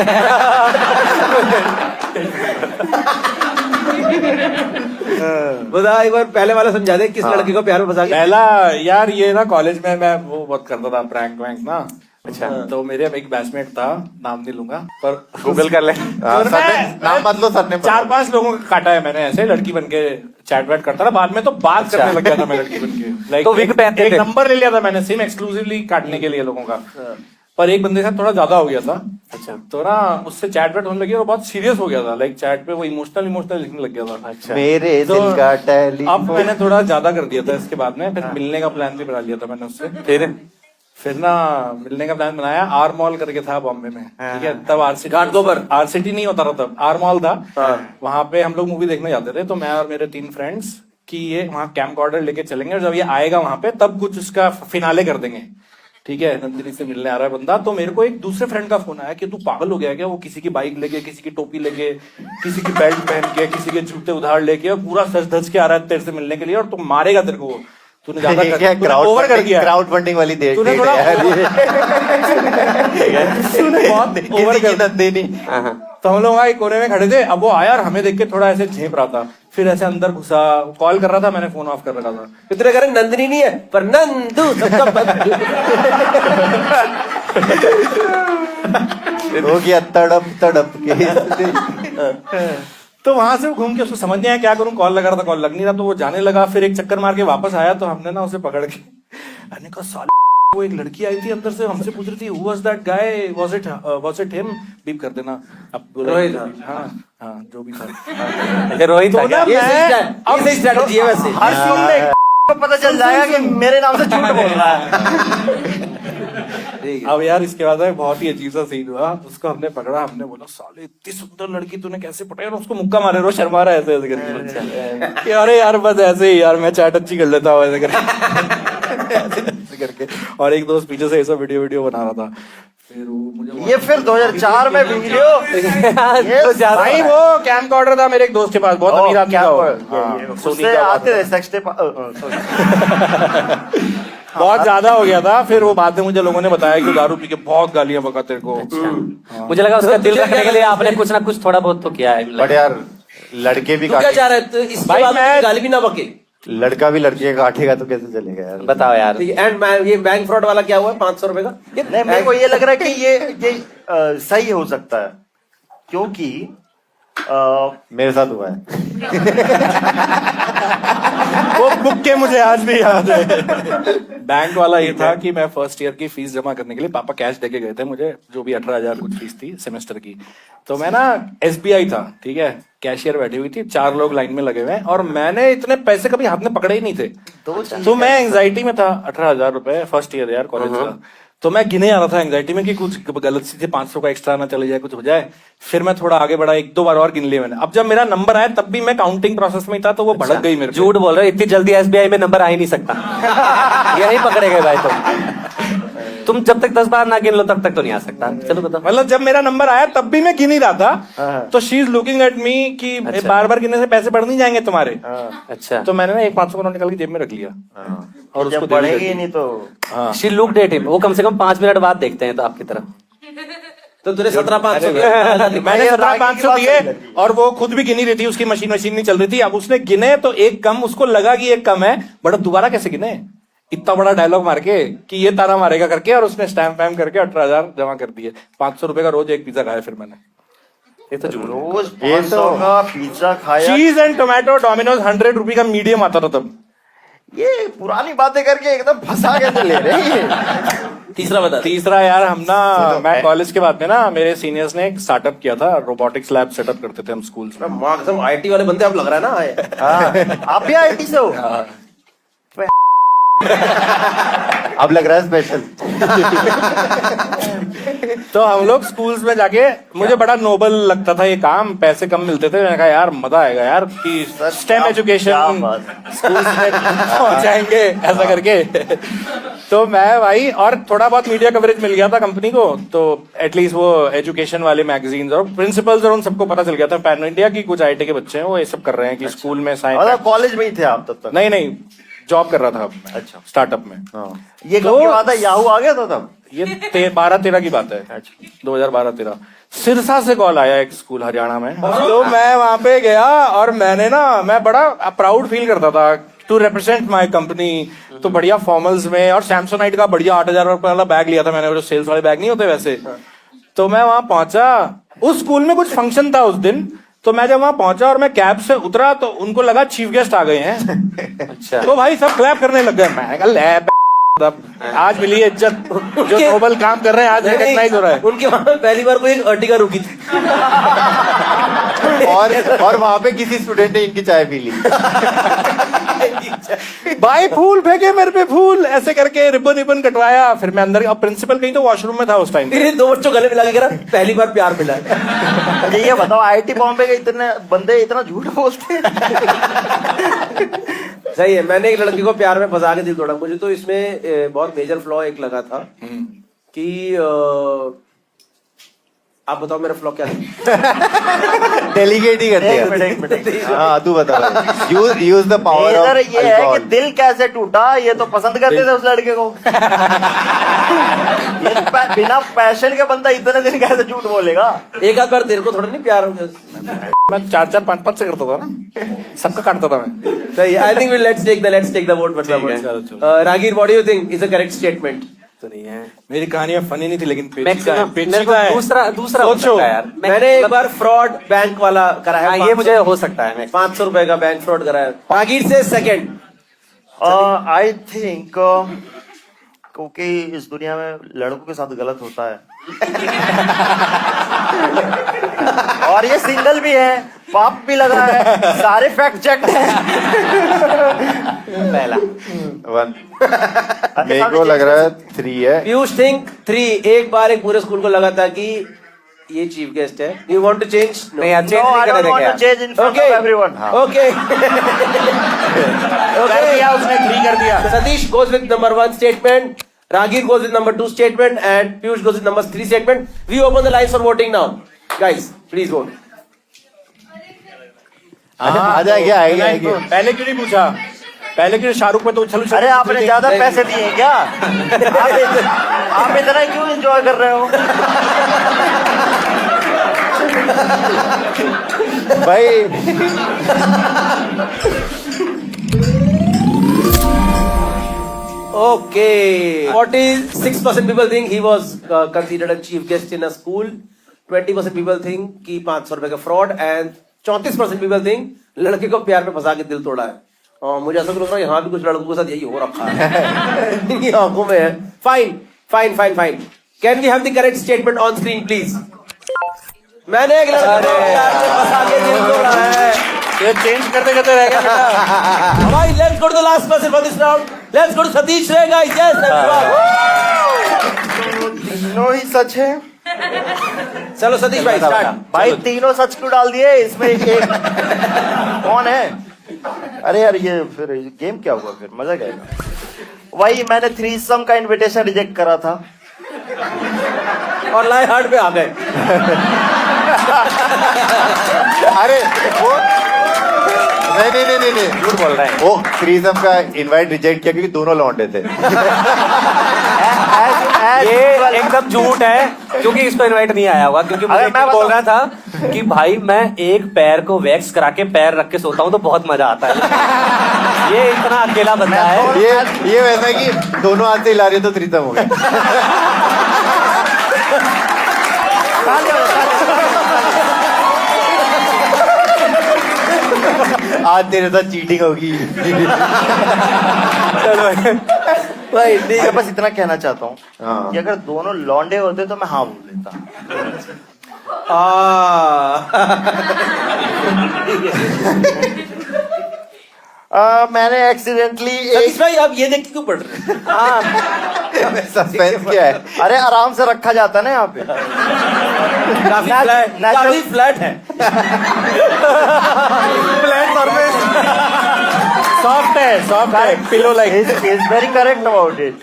[SPEAKER 1] बता एक बार पहले वाला समझा दे किस लड़के को प्यार में फंसा के।
[SPEAKER 4] पहला यार ये ना कॉलेज में मैं वो बहुत करता था प्रैंक वैंक ना। अच्छा तो मेरे एक बैचमेट था, नाम नहीं लूंगा पर
[SPEAKER 2] गूगल कर ले।
[SPEAKER 7] नाम मत लो, सर ने
[SPEAKER 4] 4-5 लोगों का काटा है मैंने ऐसे लड़की बन के चैट वैट करता था। बाद में तो बात करने लग गया था मैं लड़की बन के। लाइक
[SPEAKER 2] तो विग पहनते
[SPEAKER 4] एक
[SPEAKER 2] थे।
[SPEAKER 4] नंबर ले लिया था मैंने सिम एक्सक्लूसिवली काटने के लिए लोगों का। पर एक बंदे के साथ थोड़ा ज्यादा हो गया था। अच्छा तो ना उससे चैट वैट होने लगी और बहुत सीरियस हो गया था। लाइक चैट पे वो इमोशनल लिखने लग गया था।
[SPEAKER 2] अच्छा
[SPEAKER 7] मेरे
[SPEAKER 4] तो
[SPEAKER 7] दिल का
[SPEAKER 4] अब
[SPEAKER 7] टेलीफोन।
[SPEAKER 4] मैंने थोड़ा ज्यादा कर दिया था इसके बाद में। फिर मिलने का प्लान भी बना लिया था मैंने उससे। फिर ना मिलने का प्लान बनाया। आर मॉल करके था बॉम्बे में, ठीक है। तब आरसीटी नहीं होता था, तब आर मॉल था। वहां पे हम लोग मूवी देखने जाते थे। तो मैं और मेरे 3 फ्रेंड्स कि ये वहाँ कैमकॉर्डर लेके चलेंगे और जब ये आएगा वहां पे तब कुछ उसका फिनाले कर देंगे, ठीक है। नंदिनी से मिलने आ रहा है बंदा। तो मेरे को एक दूसरे फ्रेंड का फोन आया कि तू पागल हो गया क्या? वो किसी की बाइक लेके, किसी की टोपी लेके, किसी की बेल्ट पहन के, किसी के जूते उधार लेके और पूरा सज धज के आ रहा है तेरे से मिलने के लिए और तू मारेगा तेरे को। तूने ज्यादा
[SPEAKER 7] क्या
[SPEAKER 4] ओवर कर दिया,
[SPEAKER 7] क्राउड फंडिंग वाली दे
[SPEAKER 4] तूने थोड़ा तूने बहुत ओवर कर
[SPEAKER 7] नंदिनी।
[SPEAKER 4] तो हम लोग वहाँ एक कोने में खड़े थे, अब वो आया और हमें देख के थोड़ा ऐसे झेप रहा था, फिर ऐसे अंदर घुसा, कॉल कर रहा था, मैंने फोन ऑफ कर रखा था।
[SPEAKER 1] इतने करें नंदनी नहीं है पर नंदू सबका
[SPEAKER 7] हो गया तड़प तड़प के।
[SPEAKER 4] तो वहां से घूम के उसको समझ नहीं आया क्या करूं, कॉल लगा रहा था, कॉल लग नहीं रहा, तो वो जाने लगा, फिर एक चक्कर मार के वापस आया, तो हमने ना उसे पकड़ के मैंने कहा साले वो एक लड़की आई थी अंदर से, हमसे पूछ रही थी who was that guy, was it him, beep कर देना। अब
[SPEAKER 1] रोहित।
[SPEAKER 4] हाँ हाँ जो भी था।
[SPEAKER 2] रोहित
[SPEAKER 4] तो ना
[SPEAKER 1] ये
[SPEAKER 4] मैं
[SPEAKER 1] अब से स्ट्रेटजी है वैसे।
[SPEAKER 3] हर सीन में को पता चल जाएगा कि मेरे नाम से झूठ बोल रहा है।
[SPEAKER 4] अब यार इसके बाद में बहुत ही अजीब सा सीन हुआ, उसको हमने पकड़ा, हमने बोला साले इतनी सुंदर लड़की तूने कैसे पटाई, और उसको मुक्का मारे, रो शर्मा रहा है ऐसे ऐसे करके कि अरे यार बस ऐसे ही यार मैं चैट अच्छी कर लेता हूँ ऐसे करके ऐसे करके। और एक दोस्त पीछे से ऐसा वीडियो बना रहा था, फिर वो मुझे
[SPEAKER 3] ये फिर 2004 में वीडियो
[SPEAKER 4] भाई वो कैमकॉर्डर था मेरे एक दोस्त के पास, बहुत अमीर आदमी था वो। हाँ, सोनी
[SPEAKER 3] उससे
[SPEAKER 4] का
[SPEAKER 3] आते थे सेक्स टेप।
[SPEAKER 4] बहुत ज्यादा हो गया था, फिर वो बाद में मुझे लोगों ने बताया कि दारू पी के बहुत गालियां बका तेरे को।
[SPEAKER 2] मुझे लगा उसका दिल रखने के लिए आपने कुछ ना कुछ थोड़ा बहुत तो किया है।
[SPEAKER 7] बट यार लड़के भी
[SPEAKER 1] तू क्या
[SPEAKER 7] काटे,
[SPEAKER 1] चाह रहा है? तो इसके
[SPEAKER 4] भाई
[SPEAKER 1] बाद
[SPEAKER 4] मैं-
[SPEAKER 1] गाली भी ना बके।
[SPEAKER 7] लड़का भी लड़के का काटेगा तो कैसे चलेगा यार।
[SPEAKER 2] बताओ यार।
[SPEAKER 1] ठीक है, एंड ये बैंक फ्रॉड वाला क्या हुआ है 500 रुपए का?
[SPEAKER 3] नहीं, मेरे को ये लग रहा है कि ये सही हो सकता है, क्योंकि
[SPEAKER 7] मेरे साथ हुआ है।
[SPEAKER 4] वो बुक के मुझे आज भी याद है। बैंक वाला ये था कि मैं फर्स्ट ईयर की फीस जमा करने के लिए पापा कैश देके गए थे मुझे, जो भी 18,000 कुछ फीस थी सेमेस्टर की। तो मैं ना SBI था, ठीक है, कैशियर बैठी हुई थी, 4 लोग लाइन में लगे हुए हैं, और मैंने इतने पैसे कभी हाथ में पकड़े ही नहीं थे। तो मैं एंग्जाइटी में था, 18,000 रुपए फर्स्ट ईयर यार कॉलेज का। तो मैं गिने आ रहा था एंग्जाइटी में कि कुछ गलत सी 500 का एक्स्ट्रा ना चले जाए, कुछ हो जाए। फिर मैं थोड़ा आगे बढ़ा, 1-2 बार और गिन लिए मैंने। अब जब मेरा नंबर आया तब भी मैं काउंटिंग प्रोसेस में ही था, तो वो भड़क गई मेरे पे।
[SPEAKER 2] झूठ बोल रहे हो, इतनी जल्दी SBI में नंबर आ ही नहीं सकता। यही पकड़े गए भाई तुम जब तक 10 बार ना गिन लो तब तक तो नहीं आ सकता। चलो बताओ।
[SPEAKER 4] मतलब जब मेरा नंबर आया तब भी मैं गिन ही रहा था, तो she is looking at me कि बार बार गिनने से पैसे बढ़ नहीं जाएंगे तुम्हारे।
[SPEAKER 2] अच्छा,
[SPEAKER 4] तो मैंने ना एक 500 का नोट निकाल के जेब में रख लिया, और उसको
[SPEAKER 3] जब बढ़ेगी नहीं तो
[SPEAKER 4] हाँ
[SPEAKER 2] शी लुक्ड एट हिम। वो कम से कम 5 मिनट बाद देखते हैं तो आपकी तरफ।
[SPEAKER 1] तो तूने 17,500
[SPEAKER 4] मैंने 17,500 दिए, और वो खुद भी गिन ही रही थी, उसकी मशीन नहीं चल रही थी। अब उसने गिने तो एक कम, उसको लगा कि एक कम है, बट दोबारा कैसे गिने, इतना बड़ा डायलॉग मार के कि ये तारा मारेगा करके, और उसने स्टैम्प वैम्प करके 18,000 जमा कर दिए। 500 रुपए का रोज एक पिज्जा खाया फिर मैंने।
[SPEAKER 2] ये तो झूठ।
[SPEAKER 3] रोज 500 का पिज्जा खाया।
[SPEAKER 4] चीज एंड टोमेटो डोमिनोज 100 रुपए का मीडियम आता था तब।
[SPEAKER 3] ये पुरानी बातें करके एकदम फंसा के ले रहे हैं।
[SPEAKER 1] तीसरा बता।
[SPEAKER 4] तीसरा यार, हम ना मैं कॉलेज के बाद में ना मेरे सीनियर्स ने एक स्टार्टअप किया था, रोबोटिक्स लैब सेटअप करते थे हम स्कूल्स में।
[SPEAKER 1] एकदम IT वाले बंदे आप लग रहा है ना आए।
[SPEAKER 3] हाँ, आप भी IT से हो?
[SPEAKER 7] अब लग रहा है स्पेशल।
[SPEAKER 4] तो हम लोग स्कूल्स में जाके, मुझे बड़ा नोबल लगता था ये काम, पैसे कम मिलते थे, मैंने कहा यार मजा आएगा यार कि स्टेम
[SPEAKER 3] क्या
[SPEAKER 4] एजुकेशन
[SPEAKER 3] बात।
[SPEAKER 4] स्कूल्स में पहुंचाएंगे ऐसा करके। तो मैं भाई, और थोड़ा बहुत मीडिया कवरेज मिल गया था कंपनी को, तो एटलीस्ट वो एजुकेशन वाले मैगजीन्स और प्रिंसिपल्स और उन सबको पता चल गया था पैन इंडिया की कुछ IT के बच्चे हैं वो ये सब कर रहे हैं कि स्कूल में साइंस।
[SPEAKER 3] मतलब कॉलेज में ही थे आप तब तक?
[SPEAKER 4] नहीं, जॉब कर रहा था मैं,
[SPEAKER 3] अच्छा,
[SPEAKER 4] स्टार्टअप में।
[SPEAKER 3] ये कब की बात है? याहू आ गया था तब?
[SPEAKER 4] ये 12-13 की बात है, 2012-13। सिरसा से कॉल आया एक स्कूल हरियाणा में, तो मैं वहां पे गया, और मैं बड़ा प्राउड फील करता था टू रिप्रेजेंट माय कंपनी। तो बढ़िया फॉर्मल्स में, और सैमसोनाइट का बढ़िया 8,000 रुपए वाला बैग लिया था मैंने, जो सेल्स वाले बैग नहीं होते वैसे। तो मैं वहां पहुंचा, उस स्कूल में कुछ फंक्शन था उस दिन, तो मैं जब वहां पहुंचा और मैं कैब से उतरा तो उनको लगा चीफ गेस्ट आ गए हैं।
[SPEAKER 2] अच्छा,
[SPEAKER 4] तो भाई सब क्लैप करने लग गए। मैंने कहा ले आज मिली इज्जत, जो नोबल काम कर रहे हैं आज रिकॉग्नाइज हो रहा है।
[SPEAKER 1] उनके वहां पहली बार कोई एक अर्टिगा रुकी थी।
[SPEAKER 7] और वहां पे किसी स्टूडेंट ने इनकी चाय पी ली।
[SPEAKER 4] भाई फूल फेंके मेरे पे, फूल ऐसे करके रिबन कटवाया। फिर मैं अंदर, अब प्रिंसिपल कहीं तो वॉशरूम में था उस टाइम।
[SPEAKER 1] फिर 2 बच्चों गले मिला के कह रहा पहली बार प्यार मिला है।
[SPEAKER 3] अच्छा, ये बताओ IT बॉम्बे के इतने बंदे इतना झूठ बोलते हैं?
[SPEAKER 1] सही है। मैंने एक लड़की को प्यार में फंसा के दिल तोड़ा। मुझे तो इसमें बहुत मेजर फ्लॉ एक लगा था कि आप बताओ मेरा फ्लॉ क्या था?
[SPEAKER 7] डेलीगेट ही करते
[SPEAKER 3] एक
[SPEAKER 7] हैं।
[SPEAKER 3] मिनट
[SPEAKER 7] हाँ तू बता यूज द पावर
[SPEAKER 3] इधर
[SPEAKER 7] ऑफ
[SPEAKER 3] ये है कि दिल कैसे टूटा, ये तो पसंद करते थे उस लड़के को। ये बिना पैशन के बंदा इतने दिन कैसे झूठ बोलेगा?
[SPEAKER 1] एक आध बार तेरे को थोड़ा नहीं प्यार हो गया?
[SPEAKER 4] मैं 4-4 5-5 से करता था ना, सबका काटता था मैं।
[SPEAKER 1] सही, I think let's take the vote. Ragir, what do you think is a correct statement?
[SPEAKER 2] तो नहीं है
[SPEAKER 4] मेरी कहानियां फनी नहीं थी, लेकिन पेची
[SPEAKER 2] मैक्सिमम
[SPEAKER 4] पेची
[SPEAKER 2] मेरे को
[SPEAKER 4] का है।
[SPEAKER 2] दूसरा हो
[SPEAKER 4] सोचो।
[SPEAKER 2] सकता है यार।
[SPEAKER 1] मैंने एक बार फ्रॉड बैंक वाला करा है।
[SPEAKER 2] हाँ, ये मुझे हो सकता है।
[SPEAKER 1] 500 रुपए का बैंक फ्रॉड करा है। रागीर से सेकंड।
[SPEAKER 3] आई थिंक क्योंकि इस दुनिया में लड़कों के साथ गलत होता है और ये सिंगल भी है, पाप भी लगा है, सारे फैक्ट चेक है।
[SPEAKER 2] पहला
[SPEAKER 7] 1 मेरे को लग रहा है 3 है।
[SPEAKER 1] पीयूष थिंक 3। एक बार एक पूरे स्कूल को लगा था कि ये चीफ गेस्ट है। You want to change?
[SPEAKER 2] नहीं यार,
[SPEAKER 3] No,
[SPEAKER 2] चेंज
[SPEAKER 3] I
[SPEAKER 2] नहीं
[SPEAKER 3] don't
[SPEAKER 2] करेंगे
[SPEAKER 3] want to
[SPEAKER 2] यार।
[SPEAKER 3] change in front of everyone.
[SPEAKER 1] Okay
[SPEAKER 3] कर दिया उसने, 3 कर दिया।
[SPEAKER 1] Satish goes with number 1 statement. Ragir goes with number 2 statement, and Piyush goes with number 3 statement. We open the lines for voting now, guys. Please vote.
[SPEAKER 7] आ जाएगा आएगा आएगा।
[SPEAKER 4] पहले क्यों नहीं पूछा? पहले क्यों शाहरुख पे तो उछल उछल।
[SPEAKER 3] अरे आपने ज्यादा पैसे दिए हैं क्या? आप इतना क्यों एंजॉय कर रहे हो?
[SPEAKER 7] भाई
[SPEAKER 1] Okay. 46% people think he was considered a chief guest in a school. 20% people think कि 500 रुपए का fraud, and 34% people think लड़के को प्यार में फंसा के दिल तोड़ा है। और मुझे ऐसा लग रहा है यहाँ भी कुछ लड़कों के साथ यही हो रखा है। इनकी आंखों में है। Fine. Can we have the correct statement on screen, please? मैंने एक लड़के को प्यार में फंसा के दिल तोड़ा है।
[SPEAKER 4] ये चेंज करते करते रह गया बेटा।
[SPEAKER 1] भाई, let's go to the last person for this round. Let's go to Satish Ray, guys. Yes, everyone.
[SPEAKER 3] तीनों ही सच है।
[SPEAKER 1] चलो सतीश भाई स्टार्ट।
[SPEAKER 3] भाई तीनों सच क्यों डाल दिए इसमें? एक कौन है? अरे यार ये फिर गेम क्या हुआ? फिर मजा क्या आएगा? वही मैंने थ्रीसम का इनविटेशन रिजेक्ट करा था
[SPEAKER 1] और लाइव हार्ट पे आ गए।
[SPEAKER 7] अरे वो नहीं
[SPEAKER 2] झूठ बोल रहा है।
[SPEAKER 7] वो थ्रीसम का इनवाइट रिजेक्ट किया क्योंकि दोनों लौंडे थे।
[SPEAKER 2] ये एकदम झूठ है, क्योंकि इसको इनवाइट नहीं आया होगा। क्योंकि मुझे
[SPEAKER 3] मैं
[SPEAKER 2] बोल रहा था कि भाई मैं एक पैर को वैक्स करा के पैर रख के सोता हूँ तो बहुत मजा आता है। ये इतना अकेला बंदा है।
[SPEAKER 7] ये वैसा है कि दोनों हाथ से हिला रही तो थ्रीसम हो गया। आज तेरे साथ चीटिंग होगी।
[SPEAKER 1] भाई
[SPEAKER 3] मैं बस इतना कहना चाहता हूँ
[SPEAKER 7] हाँ।
[SPEAKER 3] कि अगर दोनों लौंडे होते तो मैं हाँ बोल देता। मैंने एक्सीडेंटली
[SPEAKER 1] सतीश भाई आप ये देख के क्यों पढ़ रहे हैं?
[SPEAKER 7] सस्पेंस क्या है?
[SPEAKER 3] अरे आराम से रखा जाता है ना यहाँ पे।
[SPEAKER 1] काफी फ्लैट है।
[SPEAKER 3] फ्लैट सरफेस
[SPEAKER 4] सॉफ्ट है pillow like.
[SPEAKER 3] Is very correct about it.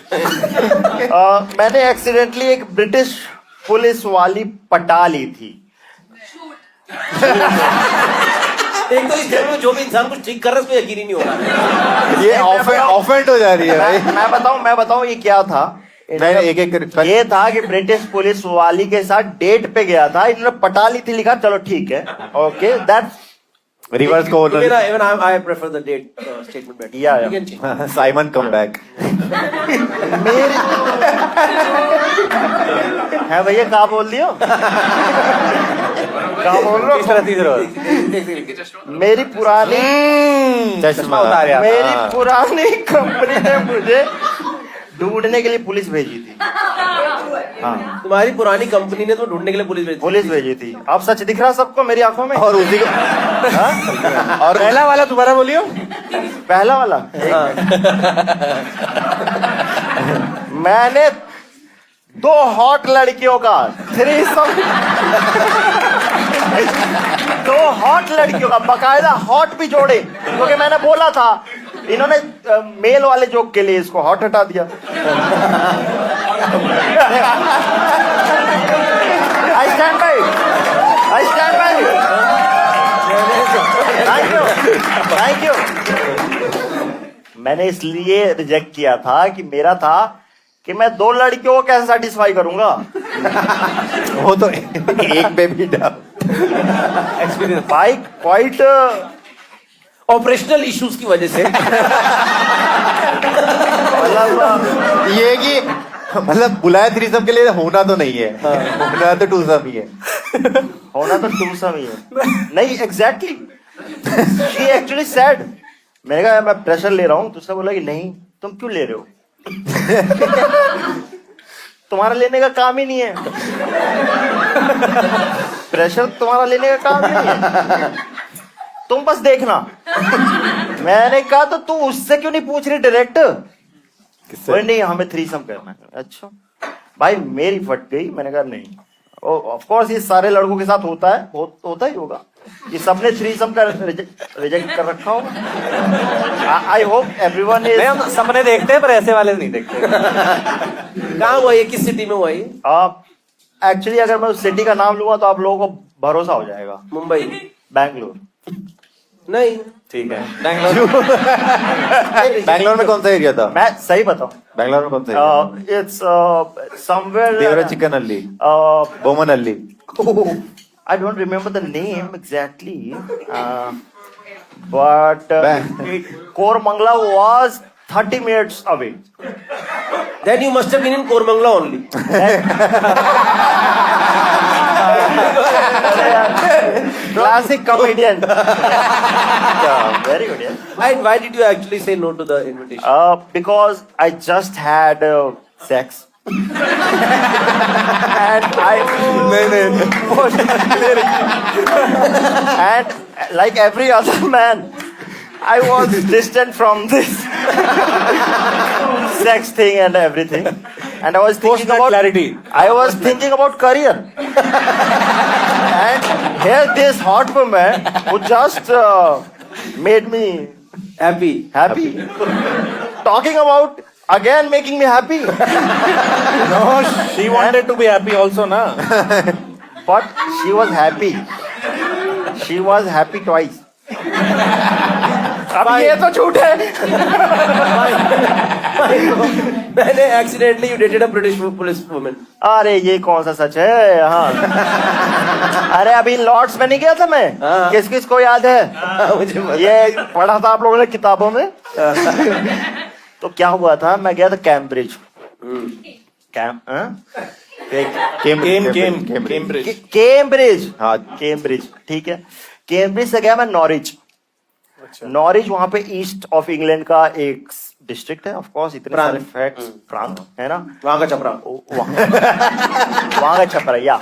[SPEAKER 3] मैंने एक्सीडेंटली एक ब्रिटिश पुलिस वाली पटा ली थी।
[SPEAKER 1] एक तो इस जन्म में जो भी इंसान कुछ ठीक कर रहा है उसमें यकीन ही नहीं हो रहा।
[SPEAKER 7] ये ऑफेंड हो जा रही है भाई।
[SPEAKER 3] मैं बताऊं ये क्या था?
[SPEAKER 7] मैंने एक
[SPEAKER 3] ये था कि ब्रिटिश पुलिस वाली के साथ डेट पे गया था, इन्होंने पटा ली थी, लिखा चलो ठीक है, ओके दैट्स
[SPEAKER 7] रिवर्स को
[SPEAKER 1] even I prefer the date statement better.
[SPEAKER 3] Yeah.
[SPEAKER 1] You can change.
[SPEAKER 7] Simon come back.
[SPEAKER 3] है भैया कहा बोल दियो? कहा बोल रहे हो? मेरी पुरानी
[SPEAKER 7] चश्मा
[SPEAKER 2] उतार यार।
[SPEAKER 3] मेरी पुरानी कंपनी ने मुझे ढूंढने के लिए पुलिस भेजी थी। हाँ
[SPEAKER 1] तुम्हारी पुरानी कंपनी ने तो ढूंढने के लिए पुलिस भेजी
[SPEAKER 3] थी। अब सच दिख रहा सबको मेरी आंखों में?
[SPEAKER 7] और उसी को
[SPEAKER 4] और पहला वाला दोबारा बोलियो।
[SPEAKER 3] पहला वाला मैंने 2 हॉट लड़कियों का 2 हॉट लड़कियों का बकायदा हॉट भी जोड़े, क्योंकि मैंने बोला था इन्होंने मेल वाले जोक के लिए इसको हॉट हटा दिया। stand by it. I stand by it. Thank you. मैंने इसलिए रिजेक्ट किया था कि मेरा था कि मैं 2 लड़कियों को कैसे सेटिस्फाई करूंगा।
[SPEAKER 7] वो तो एक बेबी डा
[SPEAKER 2] एक्सपीरियंस
[SPEAKER 3] भाई क्वाइट
[SPEAKER 1] ऑपरेशनल इश्यूज की वजह से
[SPEAKER 3] मतलब
[SPEAKER 7] ये कि मतलब बुलाया थ्रीसम के लिए होना तो नहीं है, होना तो टूसम ही है।
[SPEAKER 3] होना तो टूसम ही है। नहीं एग्जैक्टली शी एक्चुअली सेड, मैंने कहा मैं प्रेशर ले रहा हूँ, तो उसने बोला कि नहीं तुम क्यों ले रहे हो, तुम्हारा लेने का काम ही नहीं है, प्रेशर तुम्हारा लेने का काम नहीं है, तुम बस देखना। मैंने कहा तो तू उससे क्यों नहीं पूछ रही डायरेक्ट? कोई नहीं हमें थ्रीसम करना है। अच्छा भाई मेरी फट गई, मैंने कहा नहीं। ऑफ कोर्स ये सारे लड़कों के साथ होता है, होता ही होगा कि सबने थ्रीसम का रिजेक्ट कर रखा होगा। I hope everyone is.
[SPEAKER 2] हम सपने देखते हैं पर ऐसे वाले नहीं देखते।
[SPEAKER 1] कहाँ हुआ ये, किस सिटी में हुआ ये?
[SPEAKER 3] एक्चुअली अगर मैं उस सिटी का नाम लूंगा तो आप लोगों को भरोसा हो जाएगा।
[SPEAKER 1] मुंबई?
[SPEAKER 3] बैंगलोर।
[SPEAKER 1] नहीं
[SPEAKER 2] ठीक है।
[SPEAKER 7] बैंगलोर में कौन सा एरिया था?
[SPEAKER 3] मैं सही बताऊं,
[SPEAKER 7] बैंगलोर में कौन सा area?
[SPEAKER 3] It's somewhere
[SPEAKER 7] Devarachikkanahalli, Boman अल्ली।
[SPEAKER 3] I don't remember the name exactly, but Koramangala was 30 minutes away.
[SPEAKER 1] then you must have been in Koramangala only.
[SPEAKER 3] Classic comedian. Yeah, very good. Yeah.
[SPEAKER 1] And why did you actually say no to the invitation?
[SPEAKER 3] Because I just had sex. And and like every other man, I was distant from this sex thing and everything, and I was thinking about
[SPEAKER 4] clarity.
[SPEAKER 3] I was thinking about career, and here this hot woman who just made me
[SPEAKER 1] Happy.
[SPEAKER 3] talking about again making me happy.
[SPEAKER 4] No, she wanted to be happy also, na?
[SPEAKER 3] But she was happy. She was happy twice. अब ये तो झूठ है।
[SPEAKER 1] मैंने accidentally you dated a British police woman.
[SPEAKER 3] अरे ये कौन सा सच है? हाँ। अरे अभी लॉर्ड्स में नहीं गया था मैं? किस किस को याद है?
[SPEAKER 1] मुझे
[SPEAKER 3] ये पढ़ा था आप लोगों ने किताबों में। तो क्या हुआ था, मैं गया था कैम्ब्रिज। कैम्ब्रिज,
[SPEAKER 7] हाँ
[SPEAKER 3] कैम्ब्रिज, ठीक है। कैम्ब्रिज से गया मैं नॉरिच। नॉरिच वहां पे ईस्ट ऑफ इंग्लैंड का एक डिस्ट्रिक्ट है। ऑफ कोर्स इतने सारे फैक्ट्स, प्रांत है ना,
[SPEAKER 1] वहां का छपरा।
[SPEAKER 3] वहां का छपरा या।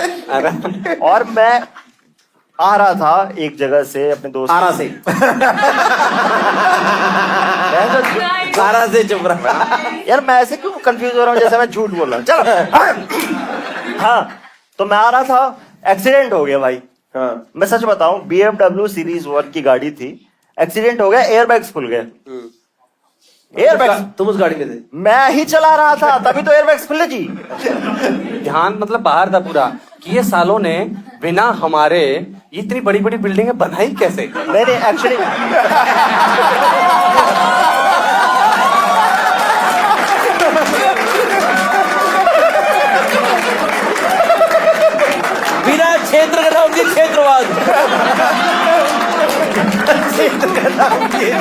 [SPEAKER 3] और मैं आ रहा था एक जगह से अपने दोस्त
[SPEAKER 1] आरा से। आरा से छपरा।
[SPEAKER 3] यार मैं ऐसे क्यों कंफ्यूज हो रहा हूँ जैसे मैं झूठ बोल रहा हूँ। चलो हाँ, तो मैं आ रहा था, एक्सीडेंट हो गया भाई।
[SPEAKER 1] हाँ।
[SPEAKER 3] मैं सच बताऊं, BMW सीरीज 1 की गाड़ी थी, एक्सीडेंट हो गया, एयरबैग्स खुल गए। एयरबैग्स,
[SPEAKER 1] तुम उस गाड़ी में थे?
[SPEAKER 3] मैं ही चला रहा था, तभी तो एयरबैग्स खुले जी।
[SPEAKER 2] ध्यान मतलब बाहर था पूरा कि ये सालों ने बिना हमारे ये इतनी बड़ी बड़ी बिल्डिंगें बनाई कैसे?
[SPEAKER 3] नहीं एक्चुअली
[SPEAKER 1] बिना क्षेत्र का नाम दिए क्षेत्रवाद। क्षेत्र का नाम दिए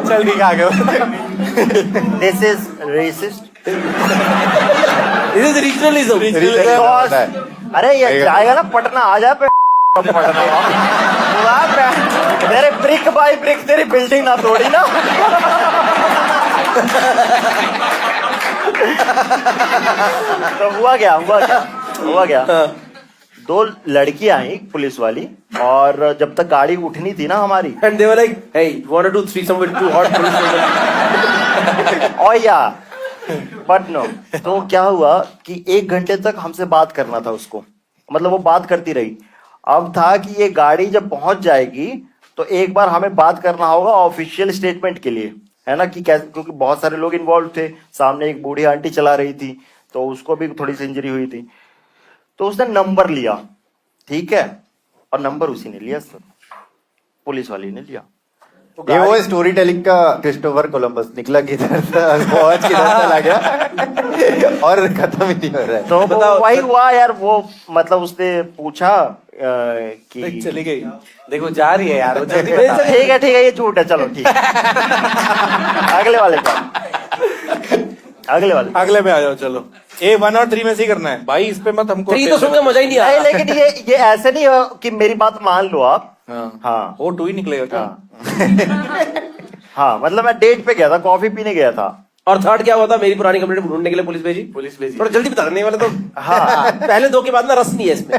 [SPEAKER 2] चल ठीक आ गया।
[SPEAKER 3] This is resist.
[SPEAKER 1] This is regionalism.
[SPEAKER 3] अरे ये जाएगा ना पटना, आ जा पे पटना। मेरे ब्रिक बाई ब्रिक तेरी बिल्डिंग ना तोड़ी ना। तो हुआ क्या? दो लड़की आई पुलिस वाली, और जब तक गाड़ी उठनी थी ना हमारी,
[SPEAKER 1] And they were like, hey, you want to do threesome with 2 hot police women?
[SPEAKER 3] और या बट नो। तो क्या हुआ कि 1 घंटे तक हमसे बात करना था उसको, मतलब वो बात करती रही। अब था कि ये गाड़ी जब पहुंच जाएगी तो एक बार हमें बात करना होगा ऑफिशियल स्टेटमेंट के लिए, है ना, कि कैसे, क्योंकि बहुत सारे लोग इन्वॉल्व थे, सामने एक बूढ़ी आंटी चला रही थी तो उसको भी थोड़ी सी इंजरी हुई थी, तो उसने नंबर लिया, ठीक है, और नंबर उसी ने लिया सर, पुलिस वाली ने लिया।
[SPEAKER 7] ये वो स्टोरी टेलिंग का क्रिस्टोफर कोलंबस निकला किधर था, पहुंच किधर चला गया और खत्म ही नहीं हो रहा है।
[SPEAKER 3] तो वो वही हुआ यार, वो मतलब उसने पूछा कि
[SPEAKER 4] चली गई।
[SPEAKER 2] देखो जा रही है यार वो, जल्दी बता।
[SPEAKER 3] ठीक है ये झूठ है, चलो ठीक है। अगले वाले
[SPEAKER 4] अगले में आ जाओ, चलो A1 और 3 में से ही करना है भाई, इस पे मत हमको
[SPEAKER 1] 3 तो सुन के मजा ही नहीं
[SPEAKER 3] नहीं,
[SPEAKER 1] आया।
[SPEAKER 3] लेकिन ये ऐसे नहीं हो कि मेरी बात मान लो आप। हाँ
[SPEAKER 4] वो 2 ही निकलेगा क्या?
[SPEAKER 3] हाँ, मतलब मैं डेट पे गया था, कॉफी पीने गया था।
[SPEAKER 1] और थर्ड क्या हुआ था? मेरी पुरानी कंप्लेंट ढूंढने के लिए पुलिस भेजी। थोड़ा जल्दी बता, नहीं वाले तो
[SPEAKER 3] हाँ
[SPEAKER 1] पहले 2 के बाद ना रस नहीं है इसमें।